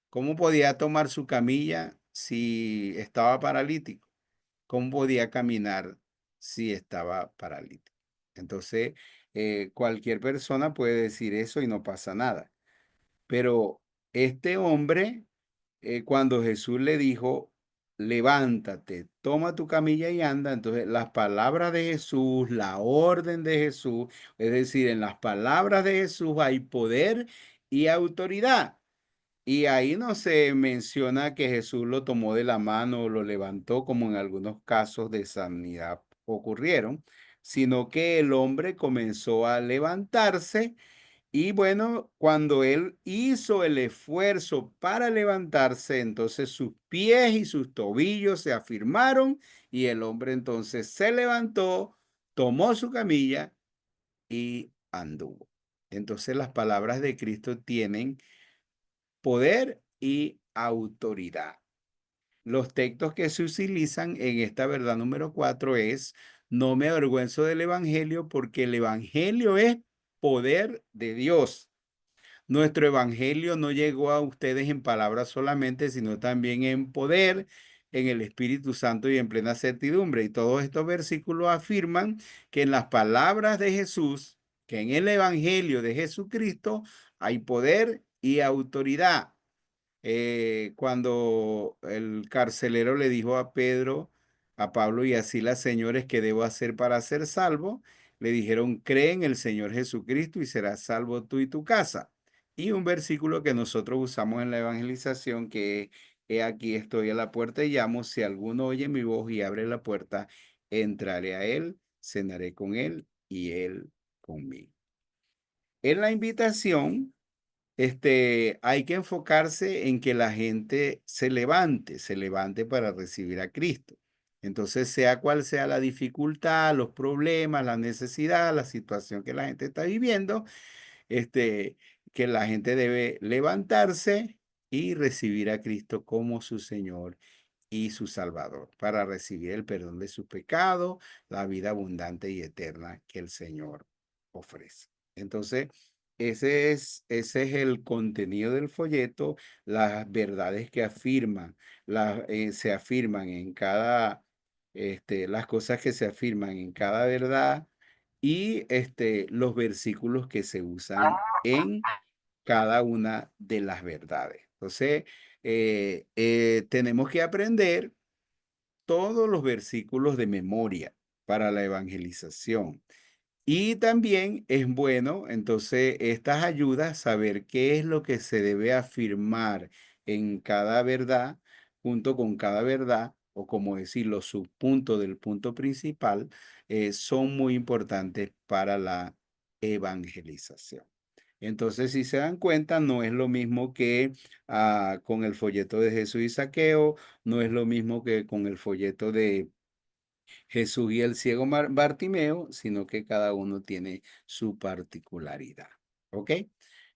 ¿Cómo podía tomar su camilla si estaba paralítico? ¿Cómo podía caminar si estaba paralítico? Entonces, cualquier persona puede decir eso y no pasa nada. Pero este hombre, cuando Jesús le dijo, levántate, toma tu camilla y anda, entonces las palabras de Jesús, la orden de Jesús, es decir, en las palabras de Jesús hay poder y autoridad. Y ahí no se menciona que Jesús lo tomó de la mano o lo levantó, como en algunos casos de sanidad ocurrieron, sino que el hombre comenzó a levantarse y bueno, cuando él hizo el esfuerzo para levantarse, entonces sus pies y sus tobillos se afirmaron y el hombre entonces se levantó, tomó su camilla y anduvo. Entonces las palabras de Cristo tienen poder y autoridad. Los textos que se utilizan en esta verdad número 4 es, no me avergüenzo del evangelio porque el evangelio es poder de Dios. Nuestro evangelio no llegó a ustedes en palabras solamente, sino también en poder, en el Espíritu Santo y en plena certidumbre. Y todos estos versículos afirman que en las palabras de Jesús, que en el evangelio de Jesucristo hay poder y autoridad. Cuando el carcelero le dijo a Pedro, a Pablo y a Silas, señores, ¿qué debo hacer para ser salvo? Le dijeron, cree en el Señor Jesucristo y serás salvo tú y tu casa. Y un versículo que nosotros usamos en la evangelización, que he aquí estoy a la puerta y llamo, si alguno oye mi voz y abre la puerta, entraré a él, cenaré con él y él conmigo. En la invitación hay que enfocarse en que la gente se levante para recibir a Cristo. Entonces, sea cual sea la dificultad, los problemas, la necesidad, la situación que la gente está viviendo, este, que la gente debe levantarse y recibir a Cristo como su Señor y su Salvador, para recibir el perdón de sus pecados, la vida abundante y eterna que el Señor ofrece. Entonces, ese es el contenido del folleto, las verdades que afirman, se afirman en cada, las cosas que se afirman en cada verdad y los versículos que se usan en cada una de las verdades. Entonces, tenemos que aprender todos los versículos de memoria para la evangelización. Y también es bueno, entonces, estas ayudas, saber qué es lo que se debe afirmar en cada verdad, junto con cada verdad, o como decir, los subpuntos del punto principal, son muy importantes para la evangelización. Entonces, si se dan cuenta, no es lo mismo que con el folleto de Jesús y Saqueo, no es lo mismo que con el folleto de Jesús y el ciego Bartimeo, sino que cada uno tiene su particularidad. ¿Ok?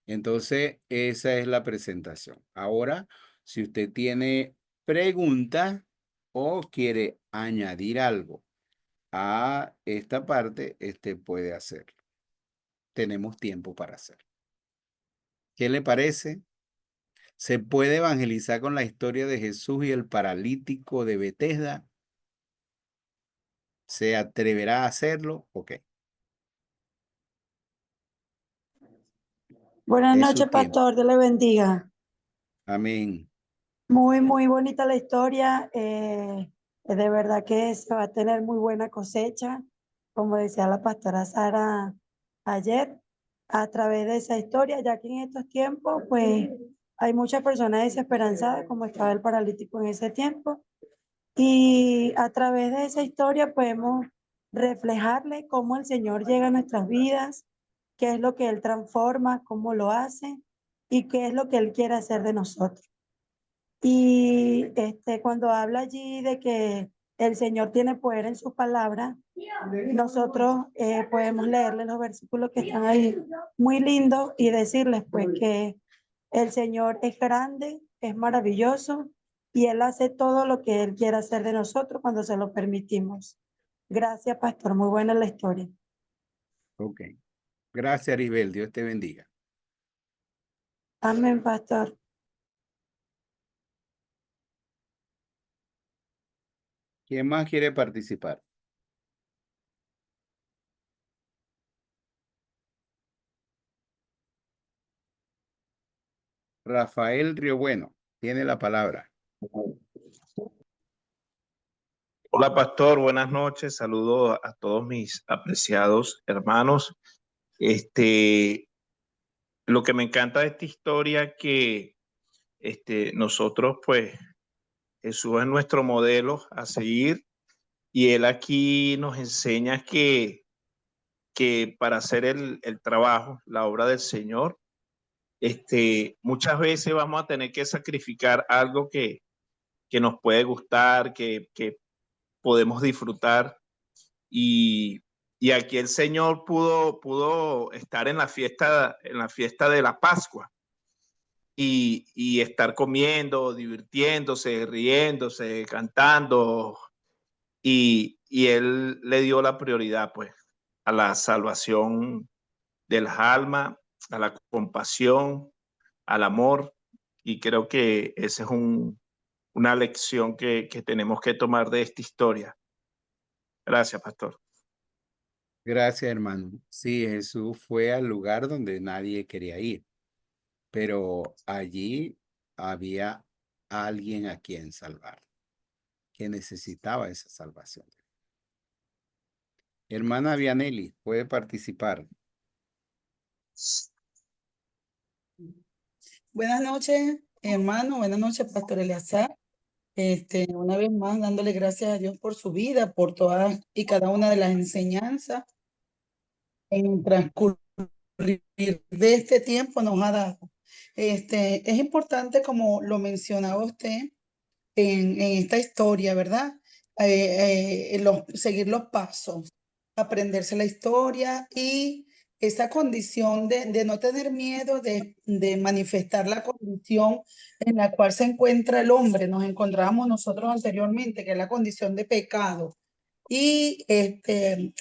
Entonces, esa es la presentación. Ahora, si usted tiene preguntas o quiere añadir algo a esta parte, puede hacerlo. Tenemos tiempo para hacerlo. ¿Qué le parece? ¿Se puede evangelizar con la historia de Jesús y el paralítico de Betesda? ¿Se atreverá a hacerlo? Ok, Buenas es su noches, tiempo. pastor. Dios le bendiga. Amén. Muy, muy bonita la historia. De verdad que se va a tener muy buena cosecha, como decía la pastora Sara ayer, a través de esa historia, ya que en estos tiempos, pues, hay muchas personas desesperanzadas, como estaba el paralítico en ese tiempo. Y a través de esa historia podemos reflejarle cómo el Señor llega a nuestras vidas, qué es lo que Él transforma, cómo lo hace y qué es lo que Él quiere hacer de nosotros. Y cuando habla allí de que el Señor tiene poder en sus palabras, nosotros podemos leerle los versículos que están ahí muy lindos y decirles pues que el Señor es grande, es maravilloso y Él hace todo lo que Él quiere hacer de nosotros cuando se lo permitimos. Gracias, pastor. Muy buena la historia. Ok. Gracias, Aribel. Dios te bendiga. Amén, pastor. ¿Quién más quiere participar? Rafael Río Bueno tiene la palabra. Hola, pastor, buenas noches. Saludo a todos mis apreciados hermanos. Lo que me encanta de esta historia que nosotros, pues, Jesús es nuestro modelo a seguir y él aquí nos enseña que para hacer el trabajo, la obra del Señor, muchas veces vamos a tener que sacrificar algo que nos puede gustar, que podemos disfrutar. Y, y aquí el Señor pudo estar en la fiesta de la Pascua y estar comiendo, divirtiéndose, riéndose, cantando. Y Él le dio la prioridad, pues, a la salvación de las almas, a la compasión, al amor. Y creo que esa es una lección que tenemos que tomar de esta historia. Gracias, pastor. Gracias, hermano. Sí, Jesús fue al lugar donde nadie quería ir, pero allí había alguien a quien salvar, que necesitaba esa salvación. Hermana Vianelli, puede participar. Buenas noches, hermano. Buenas noches, Pastor Eleazar. Una vez más, dándole gracias a Dios por su vida, por todas y cada una de las enseñanzas en el transcurrir de este tiempo nos ha dado. Es importante, como lo mencionaba usted, en esta historia, ¿verdad? Seguir los pasos, aprenderse la historia y esa condición de no tener miedo de manifestar la condición en la cual se encuentra el hombre. Nos encontrábamos nosotros anteriormente, que es la condición de pecado. Y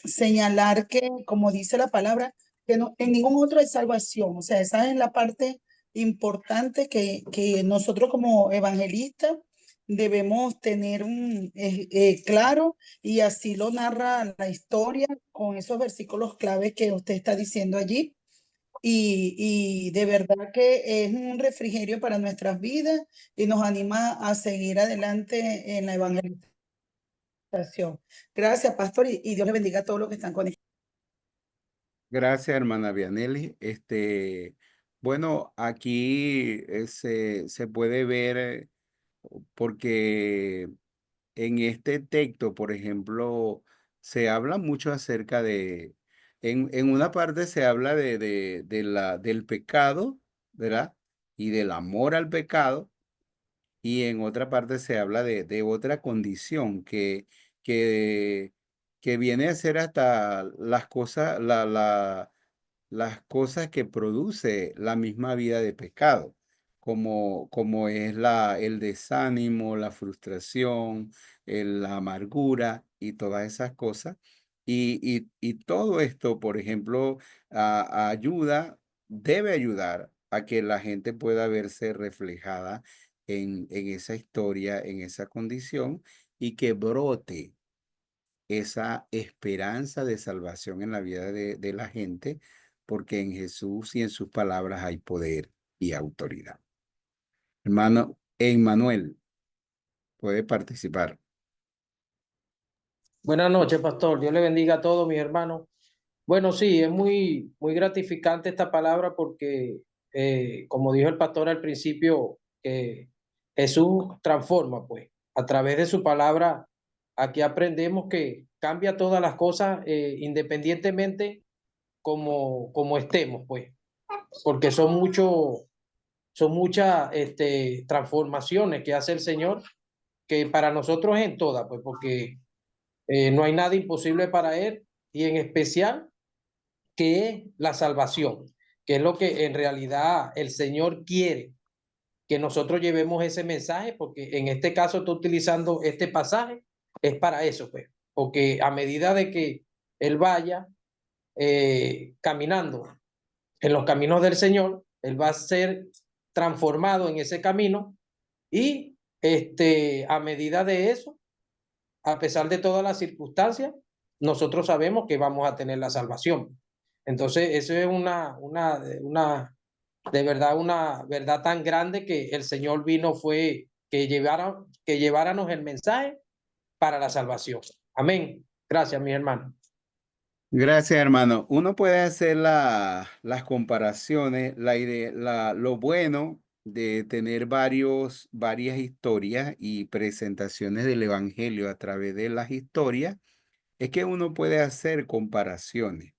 señalar que, como dice la palabra, que no, en ningún otro hay salvación. O sea, esa es la parte importante que nosotros como evangelistas debemos tener claro, y así lo narra la historia con esos versículos claves que usted está diciendo allí. Y de verdad que es un refrigerio para nuestras vidas y nos anima a seguir adelante en la evangelización. Gracias, pastor, y Dios le bendiga a todos los que están conectados. Gracias, hermana Vianelli. Bueno, aquí se puede ver porque en este texto, por ejemplo, se habla mucho acerca en una parte se habla del pecado, ¿verdad? Y del amor al pecado, y en otra parte se habla de otra condición que, que viene a ser hasta las cosas, las cosas que produce la misma vida de pecado, como es el desánimo, la frustración, la amargura y todas esas cosas. Y todo esto, por ejemplo, debe ayudar a que la gente pueda verse reflejada en esa historia, en esa condición, y que brote esa esperanza de salvación en la vida de la gente, porque en Jesús y en sus palabras hay poder y autoridad. Hermano Emmanuel, puede participar. Buenas noches, pastor. Dios le bendiga a todos mis hermanos. Bueno, sí, es muy gratificante esta palabra porque, como dijo el pastor al principio, Jesús transforma, pues, a través de su palabra. Aquí aprendemos que cambia todas las cosas, independientemente como estemos, pues, porque son muchas transformaciones que hace el Señor, que para nosotros es en todas, pues, porque no hay nada imposible para Él, y en especial que es la salvación, que es lo que en realidad el Señor quiere, que nosotros llevemos ese mensaje, porque en este caso estoy utilizando este pasaje, es para eso, pues, porque a medida de que Él vaya caminando en los caminos del Señor, Él va a ser transformado en ese camino, y a medida de eso, a pesar de todas las circunstancias, nosotros sabemos que vamos a tener la salvación. Entonces, eso es de verdad una verdad tan grande que el Señor vino fue que lleváramos el mensaje para la salvación. Amén. Gracias, mis hermanos. Gracias, hermano. Uno puede hacer las comparaciones, lo bueno de tener varias historias y presentaciones del Evangelio a través de las historias es que uno puede hacer comparaciones.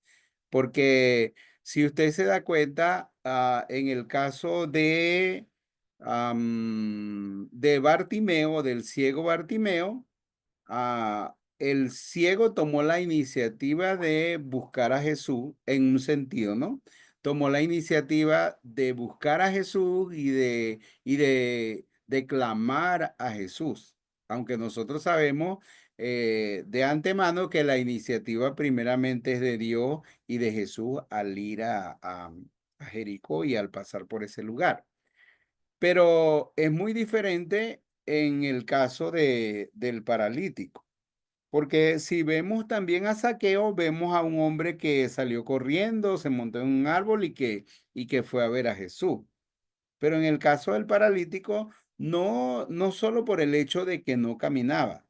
Porque si usted se da cuenta, en el caso de Bartimeo, del ciego Bartimeo, el ciego tomó la iniciativa de buscar a Jesús en un sentido, ¿no? Tomó la iniciativa de buscar a Jesús y de clamar a Jesús. Aunque nosotros sabemos de antemano que la iniciativa primeramente es de Dios y de Jesús al ir a Jericó y al pasar por ese lugar. Pero es muy diferente en el caso del paralítico. Porque si vemos también a Zaqueo, vemos a un hombre que salió corriendo, se montó en un árbol y que fue a ver a Jesús. Pero en el caso del paralítico, no solo por el hecho de que no caminaba,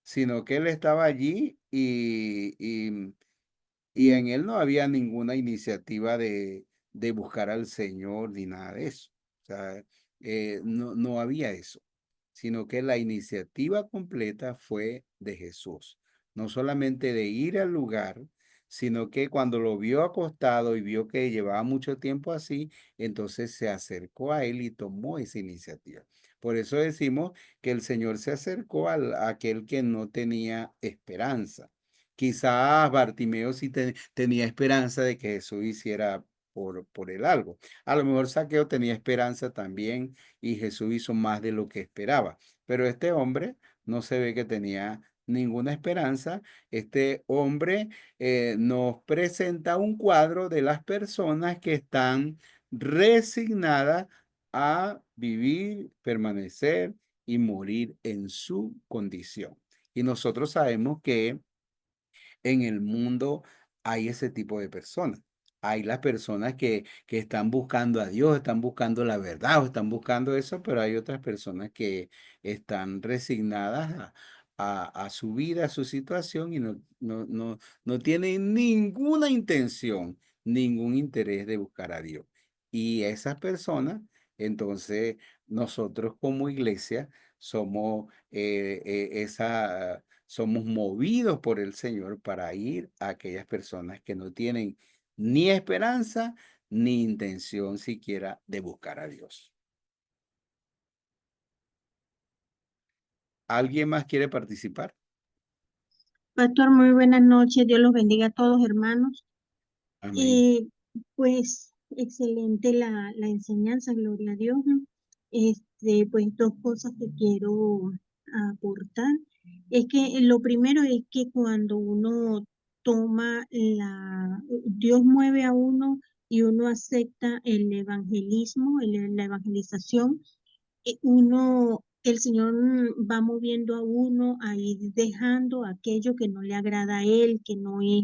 sino que él estaba allí y en él no había ninguna iniciativa de buscar al Señor ni nada de eso. O sea, no había eso, sino que la iniciativa completa fue de Jesús. No solamente de ir al lugar, sino que cuando lo vio acostado y vio que llevaba mucho tiempo así, entonces se acercó a él y tomó esa iniciativa. Por eso decimos que el Señor se acercó a aquel que no tenía esperanza. Quizás Bartimeo sí tenía esperanza de que Jesús hiciera por él algo. A lo mejor Zaqueo tenía esperanza también y Jesús hizo más de lo que esperaba. Pero este hombre no se ve que tenía ninguna esperanza. Este hombre nos presenta un cuadro de las personas que están resignadas a vivir, permanecer y morir en su condición. Y nosotros sabemos que en el mundo hay ese tipo de personas. Hay las personas que están buscando a Dios, están buscando la verdad o están buscando eso, pero hay otras personas que están resignadas a su vida, a su situación y no tienen ninguna intención, ningún interés de buscar a Dios. Y esas personas, entonces, nosotros como iglesia somos somos movidos por el Señor para ir a aquellas personas que no tienen ni esperanza ni intención siquiera de buscar a Dios. ¿Alguien más quiere participar? Pastor, muy buenas noches. Dios los bendiga a todos, hermanos. Amén. Pues excelente la enseñanza, gloria a Dios, ¿no? Pues dos cosas que quiero aportar. Es que lo primero es que cuando uno Dios mueve a uno y uno acepta el evangelismo, la evangelización, el Señor va moviendo a uno a ir dejando aquello que no le agrada a Él, que no es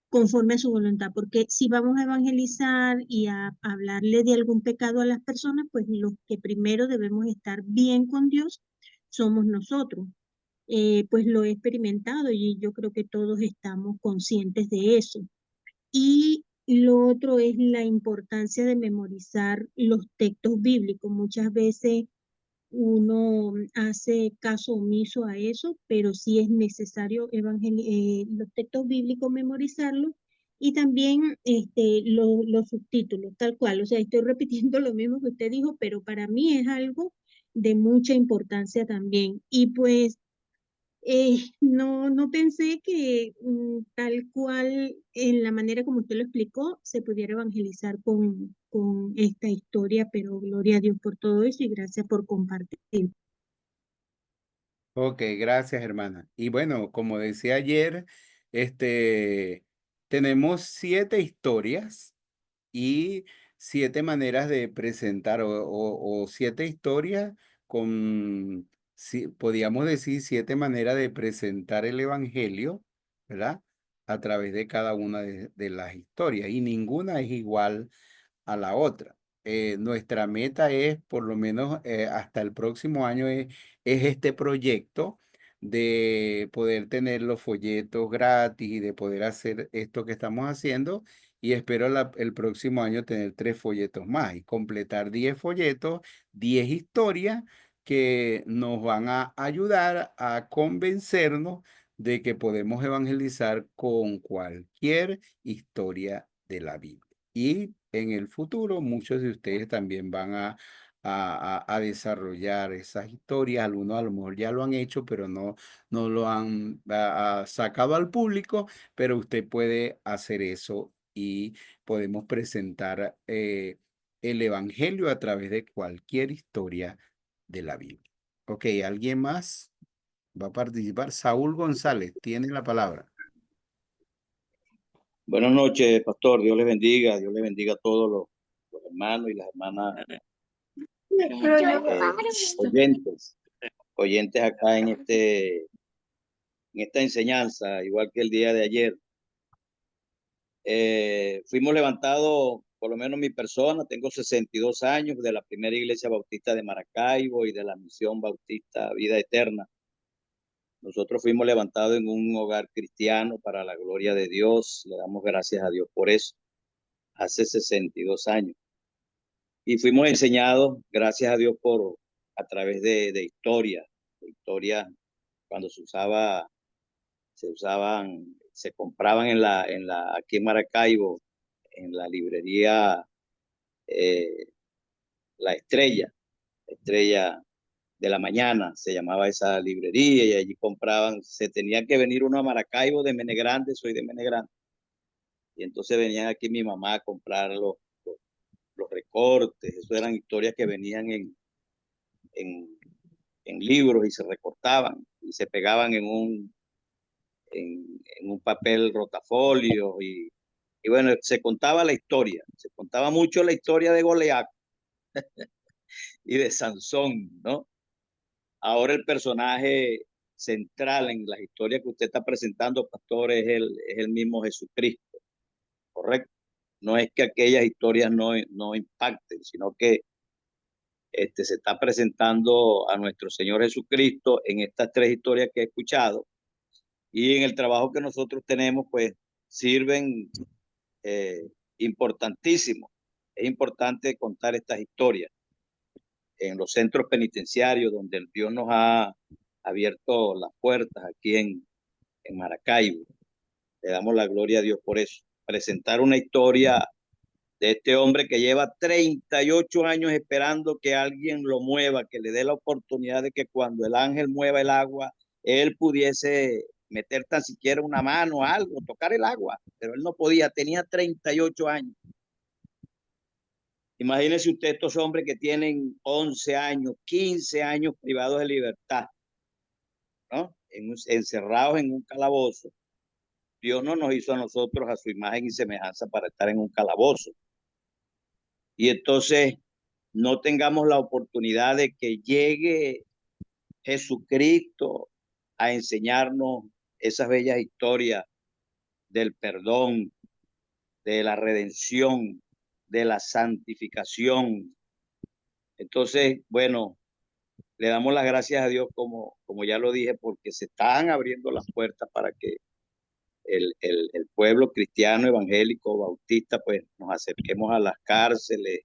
conforme a su voluntad, porque si vamos a evangelizar y a hablarle de algún pecado a las personas, pues los que primero debemos estar bien con Dios somos nosotros. Pues lo he experimentado y yo creo que todos estamos conscientes de eso. Y lo otro es la importancia de memorizar los textos bíblicos. Muchas veces uno hace caso omiso a eso, pero sí es necesario los textos bíblicos memorizarlos y también los subtítulos, tal cual. O sea, estoy repitiendo lo mismo que usted dijo, pero para mí es algo de mucha importancia también. Y pues no pensé que tal cual, en la manera como usted lo explicó, se pudiera evangelizar con esta historia, pero gloria a Dios por todo eso y gracias por compartir. Ok, gracias, hermana. Y bueno, como decía ayer, tenemos 7 historias y 7 maneras de presentar o 7 historias con, podríamos decir, 7 maneras de presentar el evangelio, ¿verdad? A través de cada una de las historias y ninguna es igual a la otra. nuestra meta es, por lo menos hasta el próximo año, es este proyecto de poder tener los folletos gratis y de poder hacer esto que estamos haciendo. Y espero el próximo año tener 3 folletos más y completar 10 folletos, 10 historias que nos van a ayudar a convencernos de que podemos evangelizar con cualquier historia de la Biblia. Y en el futuro muchos de ustedes también van a desarrollar esas historias. Algunos a lo mejor ya lo han hecho, pero no lo han sacado al público, pero usted puede hacer eso y podemos presentar el Evangelio a través de cualquier historia de la Biblia. Ok, ¿alguien más va a participar? Saúl González, tiene la palabra. Buenas noches, pastor. Dios les bendiga a todos los hermanos y las hermanas oyentes acá en esta enseñanza, igual que el día de ayer. Fuimos levantados, por lo menos mi persona, tengo 62 años, de la primera iglesia bautista de Maracaibo y de la misión bautista Vida Eterna. Nosotros fuimos levantados en un hogar cristiano para la gloria de Dios. Le damos gracias a Dios por eso. Hace 62 años. Y fuimos enseñados, gracias a Dios, a través de historias, cuando se compraban aquí en Maracaibo, en la librería La Estrella de la Mañana, se llamaba esa librería, y allí compraban, se tenía que venir uno a Maracaibo de Menegrande, soy de Menegrande, y entonces venían aquí mi mamá a comprar los recortes. Eso eran historias que venían en libros y se recortaban y se pegaban en un papel rotafolio, y bueno, se contaba la historia, se contaba mucho la historia de Goliat y de Sansón, ¿no? Ahora el personaje central en las historias que usted está presentando, pastor, es el mismo Jesucristo, ¿correcto? No es que aquellas historias no impacten, sino que se está presentando a nuestro Señor Jesucristo en estas 3 historias que he escuchado, y en el trabajo que nosotros tenemos, pues sirven importantísimo. Es importante contar estas historias en los centros penitenciarios donde el Dios nos ha abierto las puertas aquí en Maracaibo. Le damos la gloria a Dios por eso. Presentar una historia de este hombre que lleva 38 años esperando que alguien lo mueva, que le dé la oportunidad de que cuando el ángel mueva el agua, él pudiese meter tan siquiera una mano, algo, tocar el agua, pero él no podía, tenía 38 años. Imagínense usted estos hombres que tienen 11 años, 15 años privados de libertad, ¿no? Encerrados en un calabozo. Dios no nos hizo a nosotros a su imagen y semejanza para estar en un calabozo. Y entonces no tengamos la oportunidad de que llegue Jesucristo a enseñarnos esas bellas historias del perdón, de la redención, de la santificación. Entonces, bueno, le damos las gracias a Dios, como ya lo dije, porque se están abriendo las puertas para que el pueblo cristiano, evangélico, bautista, pues nos acerquemos a las cárceles,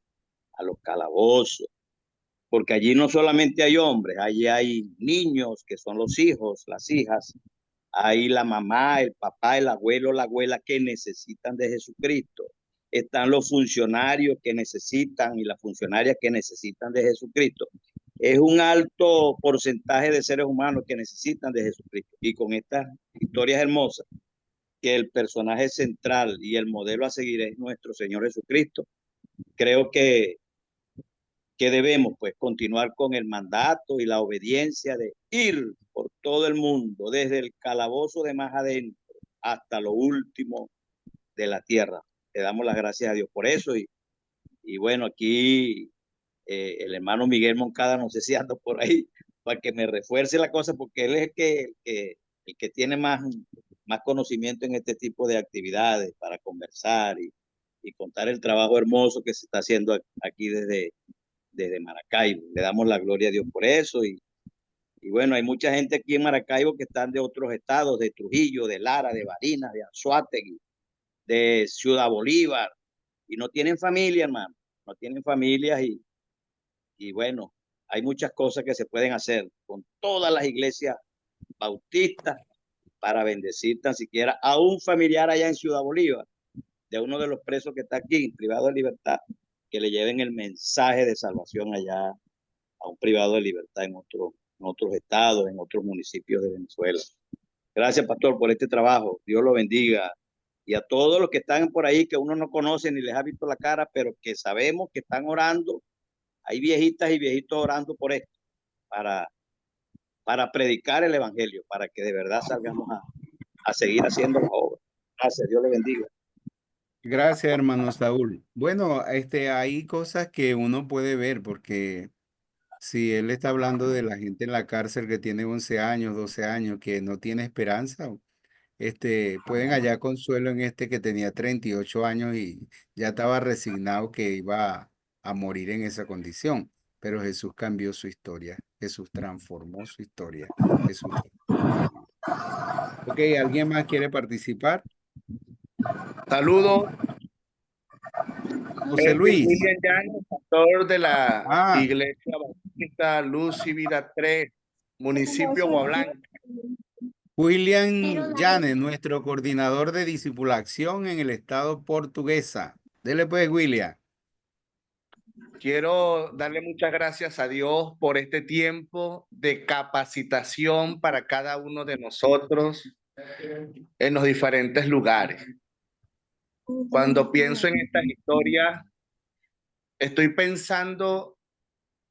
a los calabozos, porque allí no solamente hay hombres, allí hay niños que son los hijos, las hijas, hay la mamá, el papá, el abuelo, la abuela que necesitan de Jesucristo. Están los funcionarios que necesitan y las funcionarias que necesitan de Jesucristo. Es un alto porcentaje de seres humanos que necesitan de Jesucristo. Y con estas historias hermosas, que el personaje central y el modelo a seguir es nuestro Señor Jesucristo, creo que debemos pues continuar con el mandato y la obediencia de ir por todo el mundo, desde el calabozo de más adentro hasta lo último de la tierra. Le damos las gracias a Dios por eso, y bueno, aquí el hermano Miguel Moncada, no sé si ando por ahí, para que me refuerce la cosa, porque él es el que tiene más conocimiento en este tipo de actividades para conversar y contar el trabajo hermoso que se está haciendo aquí desde Maracaibo. Le damos la gloria a Dios por eso y bueno, hay mucha gente aquí en Maracaibo que están de otros estados, de Trujillo, de Lara, de Barinas, de Anzoátegui, de Ciudad Bolívar, y no tienen familia, hermano, no tienen familias y bueno, hay muchas cosas que se pueden hacer con todas las iglesias bautistas para bendecir tan siquiera a un familiar allá en Ciudad Bolívar, de uno de los presos que está aquí, privado de libertad, que le lleven el mensaje de salvación allá a un privado de libertad en otros estados, en otros municipios de Venezuela. Gracias, pastor, por este trabajo. Dios lo bendiga. Y a todos los que están por ahí, que uno no conoce ni les ha visto la cara, pero que sabemos que están orando. Hay viejitas y viejitos orando por esto, para predicar el evangelio, para que de verdad salgamos a seguir haciendo la obra. Gracias, Dios le bendiga. Gracias, hermano Saúl. Bueno, hay cosas que uno puede ver porque si él está hablando de la gente en la cárcel que tiene 11 años, 12 años, que no tiene esperanza, pueden hallar consuelo en este que tenía 38 años y ya estaba resignado que iba a morir en esa condición. Pero Jesús cambió su historia, Jesús transformó su historia, Jesús transformó su vida. Ok, ¿alguien más quiere participar? Saludos. José Luis. William Llanes, pastor de la Ah, Iglesia Bautista Luz y Vida 3, municipio Guablanca. William Llanes, nuestro coordinador de discipulación en el estado portuguesa. Dele pues, William. Quiero darle muchas gracias a Dios por este tiempo de capacitación para cada uno de nosotros en los diferentes lugares. Cuando pienso en estas historias, estoy pensando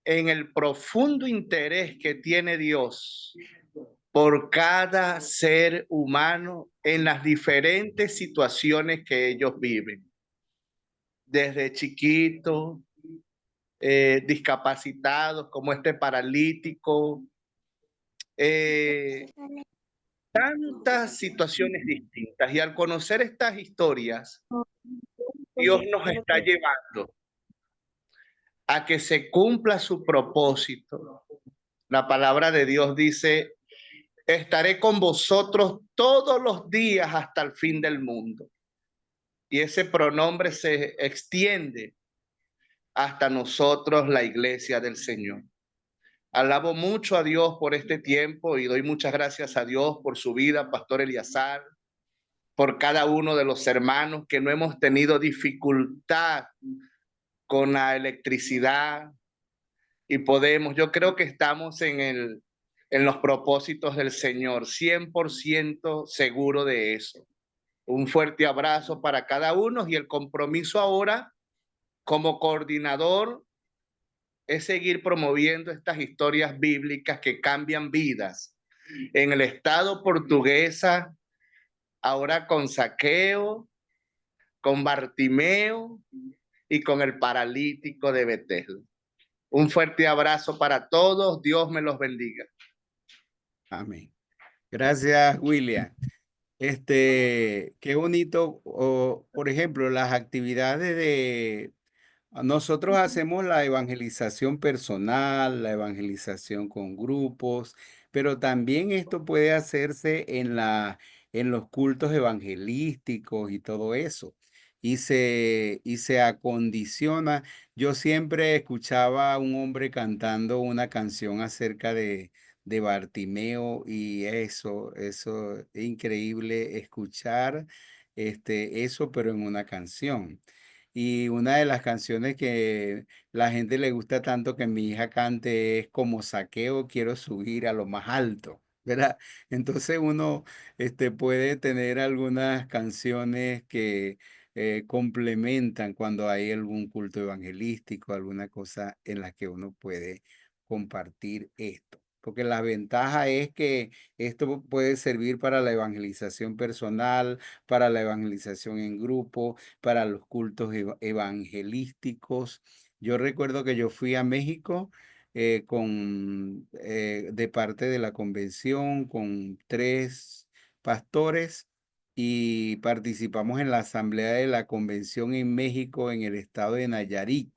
en el profundo interés que tiene Dios por cada ser humano en las diferentes situaciones que ellos viven. Desde chiquitos, discapacitados como este paralítico, tantas situaciones distintas. Y al conocer estas historias, Dios nos está llevando a que se cumpla su propósito. La palabra de Dios dice: estaré con vosotros todos los días hasta el fin del mundo. Y ese pronombre se extiende hasta nosotros, la iglesia del Señor. Alabo mucho a Dios por este tiempo y doy muchas gracias a Dios por su vida, Pastor Eliazar, por cada uno de los hermanos que no hemos tenido dificultad con la electricidad y yo creo que estamos en los propósitos del Señor, 100% seguro de eso. Un fuerte abrazo para cada uno y el compromiso ahora como coordinador es seguir promoviendo estas historias bíblicas que cambian vidas. En el estado portuguesa, ahora con Zaqueo, con Bartimeo y con el paralítico de Betel. Un fuerte abrazo para todos. Dios me los bendiga. Amén. Gracias, William. Qué bonito, por ejemplo, las actividades de nosotros hacemos la evangelización personal, la evangelización con grupos, pero también esto puede hacerse en los cultos evangelísticos y todo eso. Y se acondiciona. Yo siempre escuchaba a un hombre cantando una canción acerca de Bartimeo y eso es increíble escuchar eso, pero en una canción. Y una de las canciones que la gente le gusta tanto que mi hija cante es Como Zaqueo, quiero subir a lo más alto, ¿verdad? Entonces uno puede tener algunas canciones que complementan cuando hay algún culto evangelístico, alguna cosa en la que uno puede compartir esto. Porque la ventaja es que esto puede servir para la evangelización personal, para la evangelización en grupo, para los cultos evangelísticos. Yo recuerdo que yo fui a México de parte de la convención con 3 pastores y participamos en la asamblea de la convención en México, en el estado de Nayarit.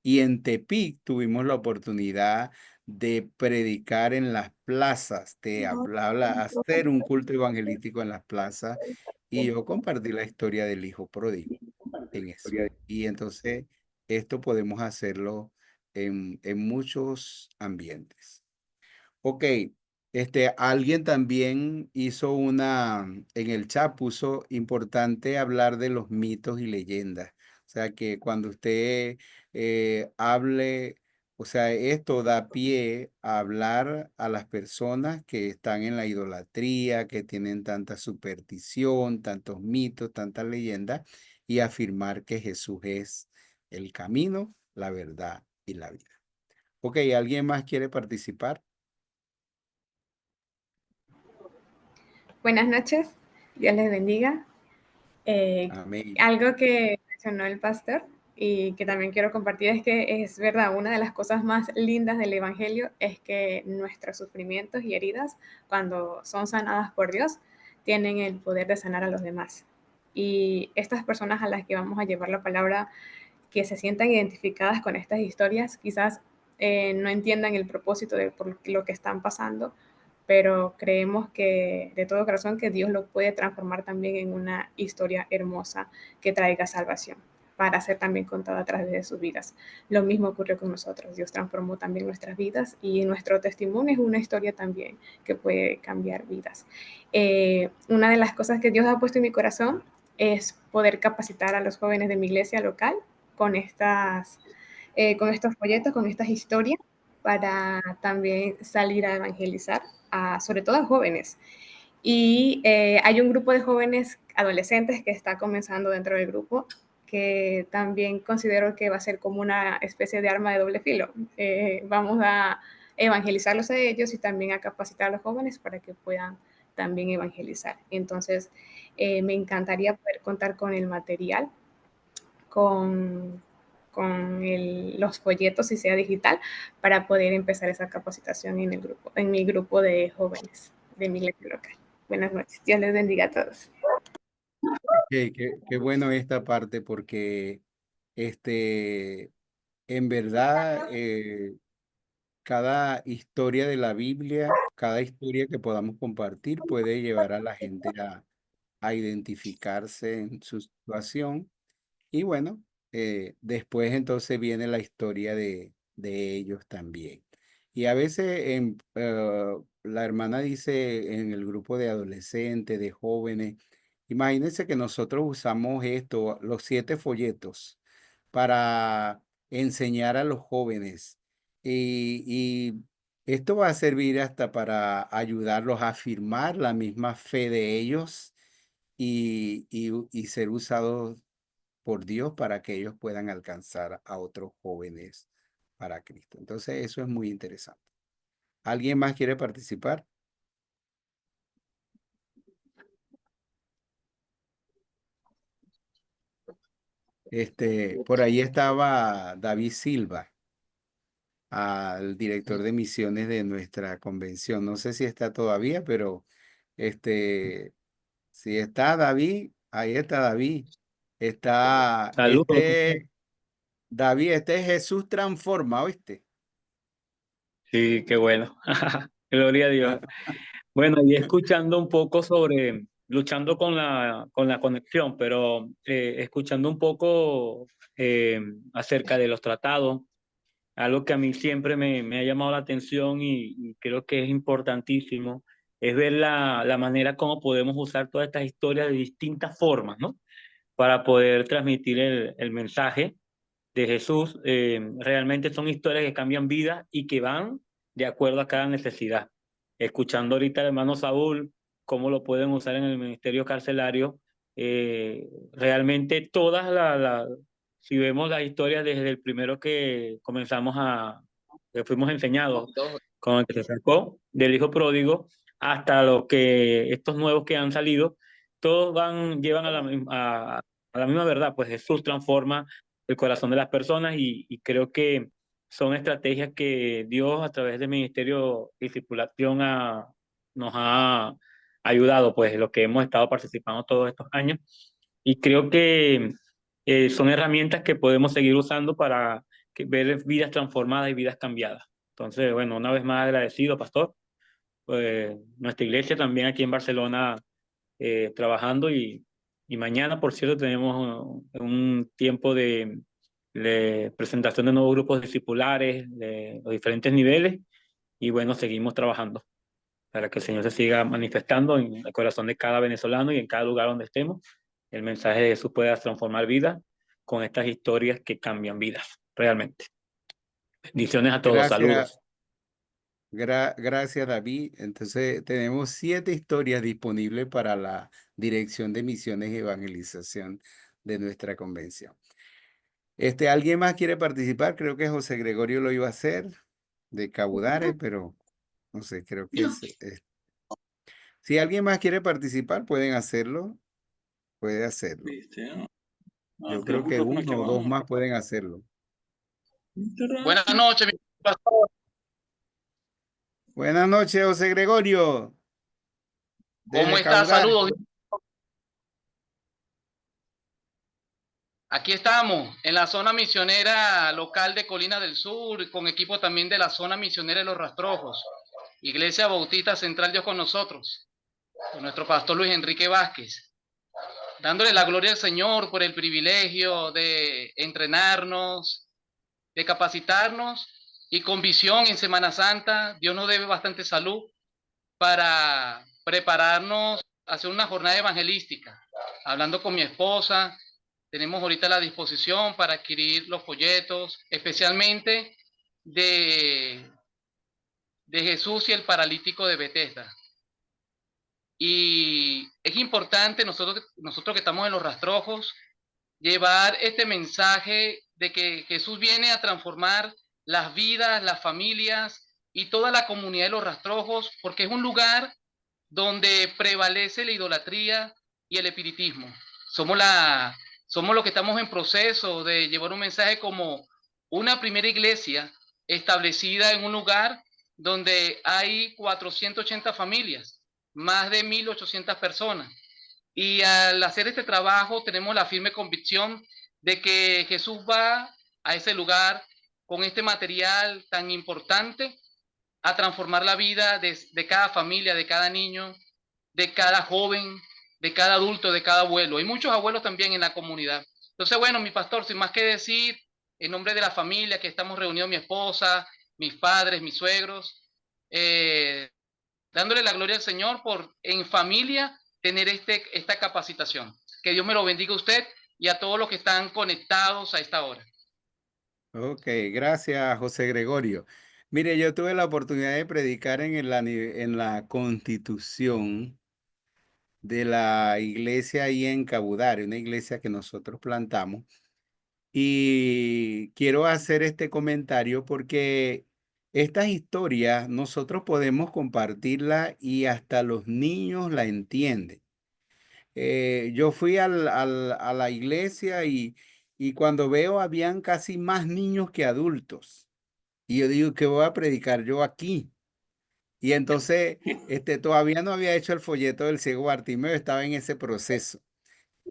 Y en Tepic tuvimos la oportunidad de predicar en las plazas, hacer un culto evangelístico en las plazas, y yo compartí la historia del hijo pródigo en eso. Y entonces esto podemos hacerlo en muchos ambientes. Ok, alguien también hizo en el chat puso importante hablar de los mitos y leyendas. O sea, que cuando usted hable, o sea, esto da pie a hablar a las personas que están en la idolatría, que tienen tanta superstición, tantos mitos, tantas leyendas, y afirmar que Jesús es el camino, la verdad y la vida. Ok, ¿alguien más quiere participar? Buenas noches, Dios les bendiga. Amén. Algo que mencionó el pastor y que también quiero compartir es que es verdad, una de las cosas más lindas del Evangelio es que nuestros sufrimientos y heridas, cuando son sanadas por Dios, tienen el poder de sanar a los demás. Y estas personas a las que vamos a llevar la palabra, que se sientan identificadas con estas historias, quizás no entiendan el propósito de por lo que están pasando, pero creemos que de todo corazón que Dios lo puede transformar también en una historia hermosa que traiga salvación para ser también contada a través de sus vidas. Lo mismo ocurrió con nosotros. Dios transformó también nuestras vidas y nuestro testimonio es una historia también que puede cambiar vidas. Una de las cosas que Dios ha puesto en mi corazón es poder capacitar a los jóvenes de mi iglesia local con estos folletos, con estas historias, para también salir a evangelizar, sobre todo a jóvenes. Y hay un grupo de jóvenes adolescentes que está comenzando dentro del grupo, que también considero que va a ser como una especie de arma de doble filo. Vamos a evangelizarlos a ellos y también a capacitar a los jóvenes para que puedan también evangelizar. Entonces, me encantaría poder contar con el material, con los folletos, si sea digital, para poder empezar esa capacitación en mi grupo de jóvenes de mi iglesia local. Buenas noches. Dios les bendiga a todos. Qué bueno esta parte porque en verdad cada historia de la Biblia, cada historia que podamos compartir puede llevar a la gente a identificarse en su situación. Y bueno, después entonces viene la historia de ellos también. Y a veces la hermana dice en el grupo de adolescentes, de jóvenes, imagínense que nosotros usamos esto, los 7 folletos, para enseñar a los jóvenes. Y esto va a servir hasta para ayudarlos a afirmar la misma fe de ellos y ser usados por Dios para que ellos puedan alcanzar a otros jóvenes para Cristo. Entonces, eso es muy interesante. ¿Alguien más quiere participar? Por ahí estaba David Silva, al director de misiones de nuestra convención. No sé si está todavía, pero si está David, ahí está David. Está Saludos. David, este es Jesús Transforma, ¿oíste? Sí, qué bueno. Gloria a Dios. Bueno, y escuchando un poco sobre, luchando con la conexión, pero escuchando un poco acerca de los tratados, algo que a mí siempre me ha llamado la atención y creo que es importantísimo, es ver la manera como podemos usar todas estas historias de distintas formas, ¿no? Para poder transmitir el mensaje de Jesús. Realmente son historias que cambian vidas y que van de acuerdo a cada necesidad. Escuchando ahorita al hermano Saúl, cómo lo pueden usar en el ministerio carcelario, realmente si vemos las historias desde el primero que que fuimos enseñados, con el que se sacó del hijo pródigo, hasta estos nuevos que han salido, todos llevan a la misma verdad, pues Jesús transforma el corazón de las personas y creo que son estrategias que Dios a través del ministerio Discipulación nos ha ayudado, pues, lo que hemos estado participando todos estos años. Y creo que son herramientas que podemos seguir usando para ver vidas transformadas y vidas cambiadas. Entonces, bueno, una vez más agradecido, pastor. Nuestra iglesia también aquí en Barcelona trabajando y mañana, por cierto, tenemos un tiempo de presentación de nuevos grupos discipulares de los diferentes niveles y bueno, seguimos trabajando para que el Señor se siga manifestando en el corazón de cada venezolano y en cada lugar donde estemos. El mensaje de Jesús pueda transformar vidas con estas historias que cambian vidas, realmente. Bendiciones a todos, Gracias. saludos. Gracias, David. Entonces, tenemos 7 historias disponibles para la Dirección de Misiones y Evangelización de nuestra convención. ¿Alguien más quiere participar? Creo que José Gregorio lo iba a hacer, de Cabudare, pero no sé, creo que si alguien más quiere participar, pueden hacerlo. Puede hacerlo. Yo creo que 1 o 2 más pueden hacerlo. Buenas noches, mi pastor. Buenas noches, José Gregorio. ¿Cómo estás? Saludos. Aquí estamos, en la zona misionera local de Colina del Sur, con equipo también de la zona misionera de Los Rastrojos. Iglesia Bautista Central, Dios con nosotros, con nuestro pastor Luis Enrique Vázquez. Dándole la gloria al Señor por el privilegio de entrenarnos, de capacitarnos y con visión en Semana Santa. Dios nos debe bastante salud para prepararnos a hacer una jornada evangelística. Hablando con mi esposa, tenemos ahorita la disposición para adquirir los folletos, especialmente de Jesús y el paralítico de Betesda. Y es importante nosotros que estamos en Los Rastrojos, llevar este mensaje de que Jesús viene a transformar las vidas, las familias y toda la comunidad de Los Rastrojos, porque es un lugar donde prevalece la idolatría y el espiritismo. Somos los que estamos en proceso de llevar un mensaje como una primera iglesia establecida en un lugar donde hay 480 familias, más de 1.800 personas. Y al hacer este trabajo tenemos la firme convicción de que Jesús va a ese lugar con este material tan importante a transformar la vida de cada familia, de cada niño, de cada joven, de cada adulto, de cada abuelo. Hay muchos abuelos también en la comunidad. Entonces, bueno, mi pastor, sin más que decir, en nombre de la familia que estamos reunidos, mi esposa, mis padres, mis suegros, dándole la gloria al Señor por en familia tener esta capacitación. Que Dios me lo bendiga a usted y a todos los que están conectados a esta hora. Ok, gracias, José Gregorio. Mire, yo tuve la oportunidad de predicar en la Constitución de la iglesia ahí en Cabudare, una iglesia que nosotros plantamos. Y quiero hacer este comentario porque estas historias nosotros podemos compartirla y hasta los niños la entienden. Yo fui a la iglesia y cuando veo habían casi más niños que adultos. Y yo digo, ¿qué voy a predicar yo aquí? Y entonces todavía no había hecho el folleto del ciego Bartimeo, estaba en ese proceso.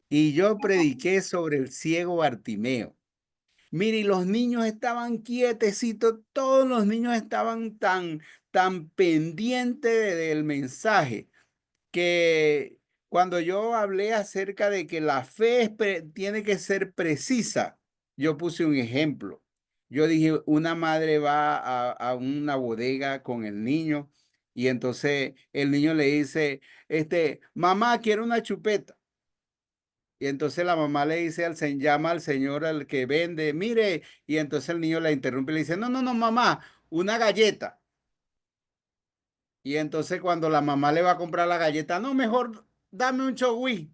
Y yo prediqué sobre el ciego Bartimeo. Mire, y los niños estaban quietecitos, todos los niños estaban tan pendientes del mensaje que cuando yo hablé acerca de que la fe tiene que ser precisa, yo puse un ejemplo. Yo dije, una madre va a una bodega con el niño y entonces el niño le dice, mamá, quiero una chupeta. Y entonces la mamá le dice llama al señor al que vende, mire, y entonces el niño la interrumpe y le dice, no, mamá, una galleta. Y entonces cuando la mamá le va a comprar la galleta, no, mejor dame un chogüí.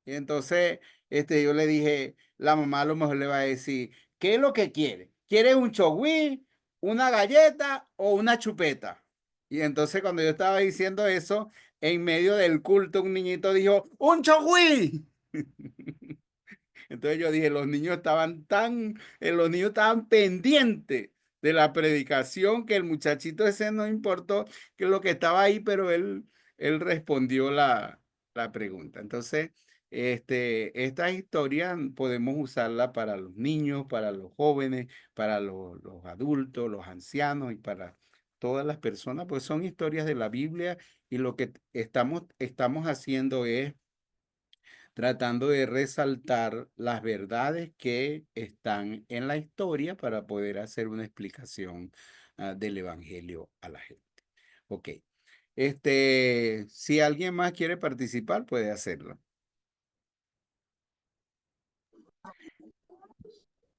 Y entonces yo le dije, la mamá a lo mejor le va a decir, ¿qué es lo que quiere? ¿Quiere un chogüí, una galleta o una chupeta? Y entonces cuando yo estaba diciendo eso, en medio del culto un niñito dijo, ¡un chogüí! Entonces yo dije, los niños estaban pendientes de la predicación, que el muchachito ese no importó que lo que estaba ahí, pero él respondió la pregunta. Entonces, esta historia podemos usarla para los niños, para los jóvenes, para los adultos, los ancianos y para todas las personas, pues son historias de la Biblia y lo que estamos haciendo es tratando de resaltar las verdades que están en la historia para poder hacer una explicación del Evangelio a la gente. Ok. Si alguien más quiere participar, puede hacerlo.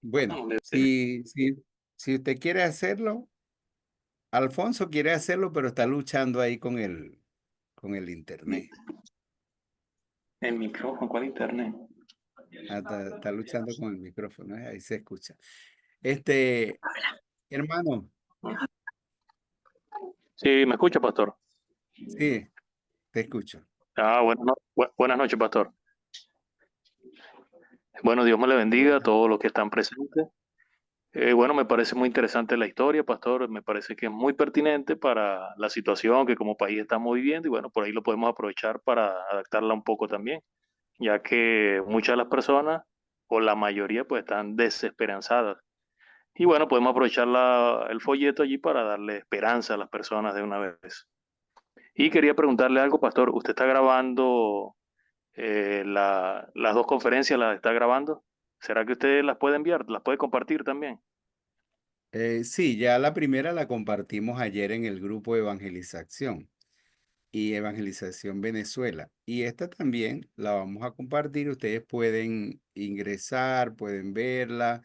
Bueno, si usted quiere hacerlo, Alfonso quiere hacerlo, pero está luchando ahí con el internet. ¿El micrófono? ¿Cuál internet? Está luchando con el micrófono, ahí se escucha. Hermano. Sí, ¿me escucha, pastor? Sí, te escucho. Buenas noches, pastor. Bueno, Dios me le bendiga a todos los que están presentes. Bueno, me parece muy interesante la historia, pastor. Me parece que es muy pertinente para la situación que como país estamos viviendo y bueno, por ahí lo podemos aprovechar para adaptarla un poco también, ya que muchas de las personas, o la mayoría, pues están desesperanzadas. Y bueno, podemos aprovechar el folleto allí para darle esperanza a las personas de una vez. Y quería preguntarle algo, pastor. ¿Usted está grabando las dos conferencias? ¿Las está grabando? ¿Será que usted las puede enviar? ¿Las puede compartir también? Sí, ya la primera la compartimos ayer en el grupo de Evangelización y Evangelización Venezuela. Y esta también la vamos a compartir. Ustedes pueden ingresar, pueden verla,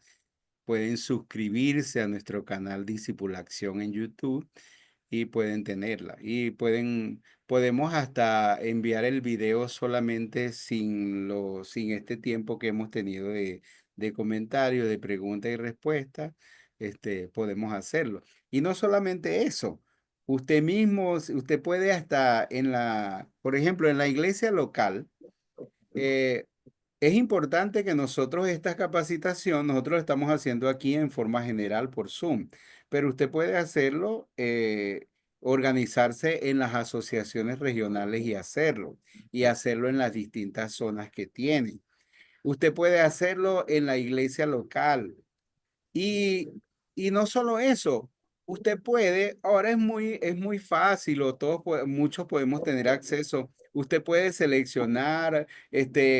pueden suscribirse a nuestro canal Discipulación en YouTube y pueden tenerla. Y podemos hasta enviar el video solamente sin este tiempo que hemos tenido de comentarios, de preguntas y respuestas. Podemos hacerlo. Y no solamente eso, usted mismo, usted puede hasta por ejemplo, en la iglesia local, eh, es importante que nosotros esta capacitación, nosotros lo estamos haciendo aquí en forma general por Zoom, pero usted puede hacerlo, organizarse en las asociaciones regionales y hacerlo en las distintas zonas que tiene. Usted puede hacerlo en la iglesia local. Y, y no solo eso, usted puede, ahora es muy fácil, o muchos podemos tener acceso. Usted puede seleccionar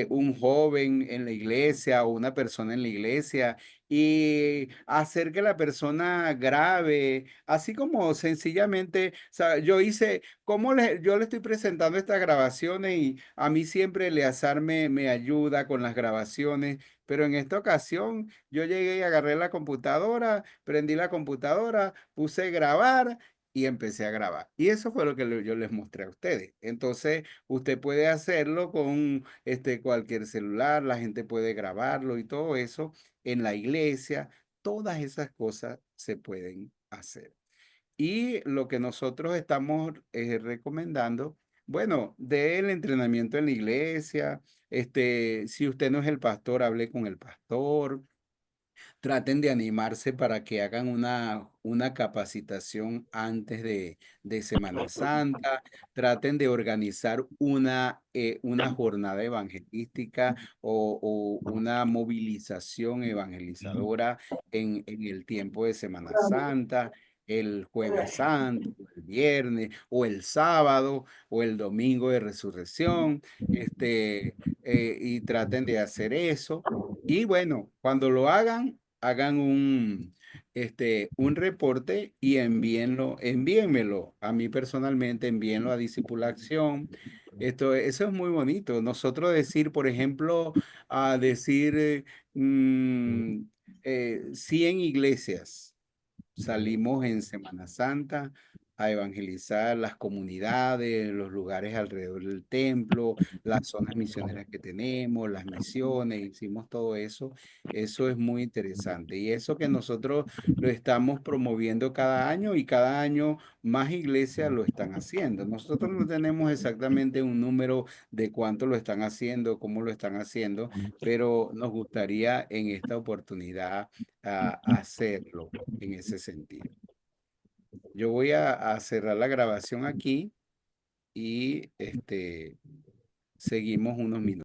un joven en la iglesia o una persona en la iglesia y hacer que la persona grabe, así como sencillamente, o sea, yo le estoy presentando estas grabaciones y a mí siempre Eleazar me ayuda con las grabaciones, pero en esta ocasión yo llegué y agarré la computadora, prendí la computadora, puse grabar y empecé a grabar. Y eso fue lo que yo les mostré a ustedes. Entonces, usted puede hacerlo con cualquier celular, la gente puede grabarlo y todo eso en la iglesia. Todas esas cosas se pueden hacer. Y lo que nosotros estamos recomendando, bueno, del entrenamiento en la iglesia, si usted no es el pastor, hable con el pastor. Traten de animarse para que hagan una capacitación antes de Semana Santa. Traten de organizar una jornada evangelística o una movilización evangelizadora en el tiempo de Semana Santa, el Jueves Santo, el viernes, o el sábado, o el domingo de resurrección. Y traten de hacer eso. Y bueno, cuando lo hagan un reporte y envíenmelo a mí personalmente, envíenlo a Discipulación. Eso es muy bonito. Nosotros decir, por ejemplo, a decir 100 iglesias. Salimos en Semana Santa a evangelizar las comunidades, los lugares alrededor del templo, las zonas misioneras que tenemos, las misiones, hicimos todo eso. Eso es muy interesante. Y eso que nosotros lo estamos promoviendo cada año y cada año más iglesias lo están haciendo. Nosotros no tenemos exactamente un número de cuánto lo están haciendo, cómo lo están haciendo, pero nos gustaría en esta oportunidad a hacerlo en ese sentido. Yo voy a cerrar la grabación aquí y seguimos unos minutos.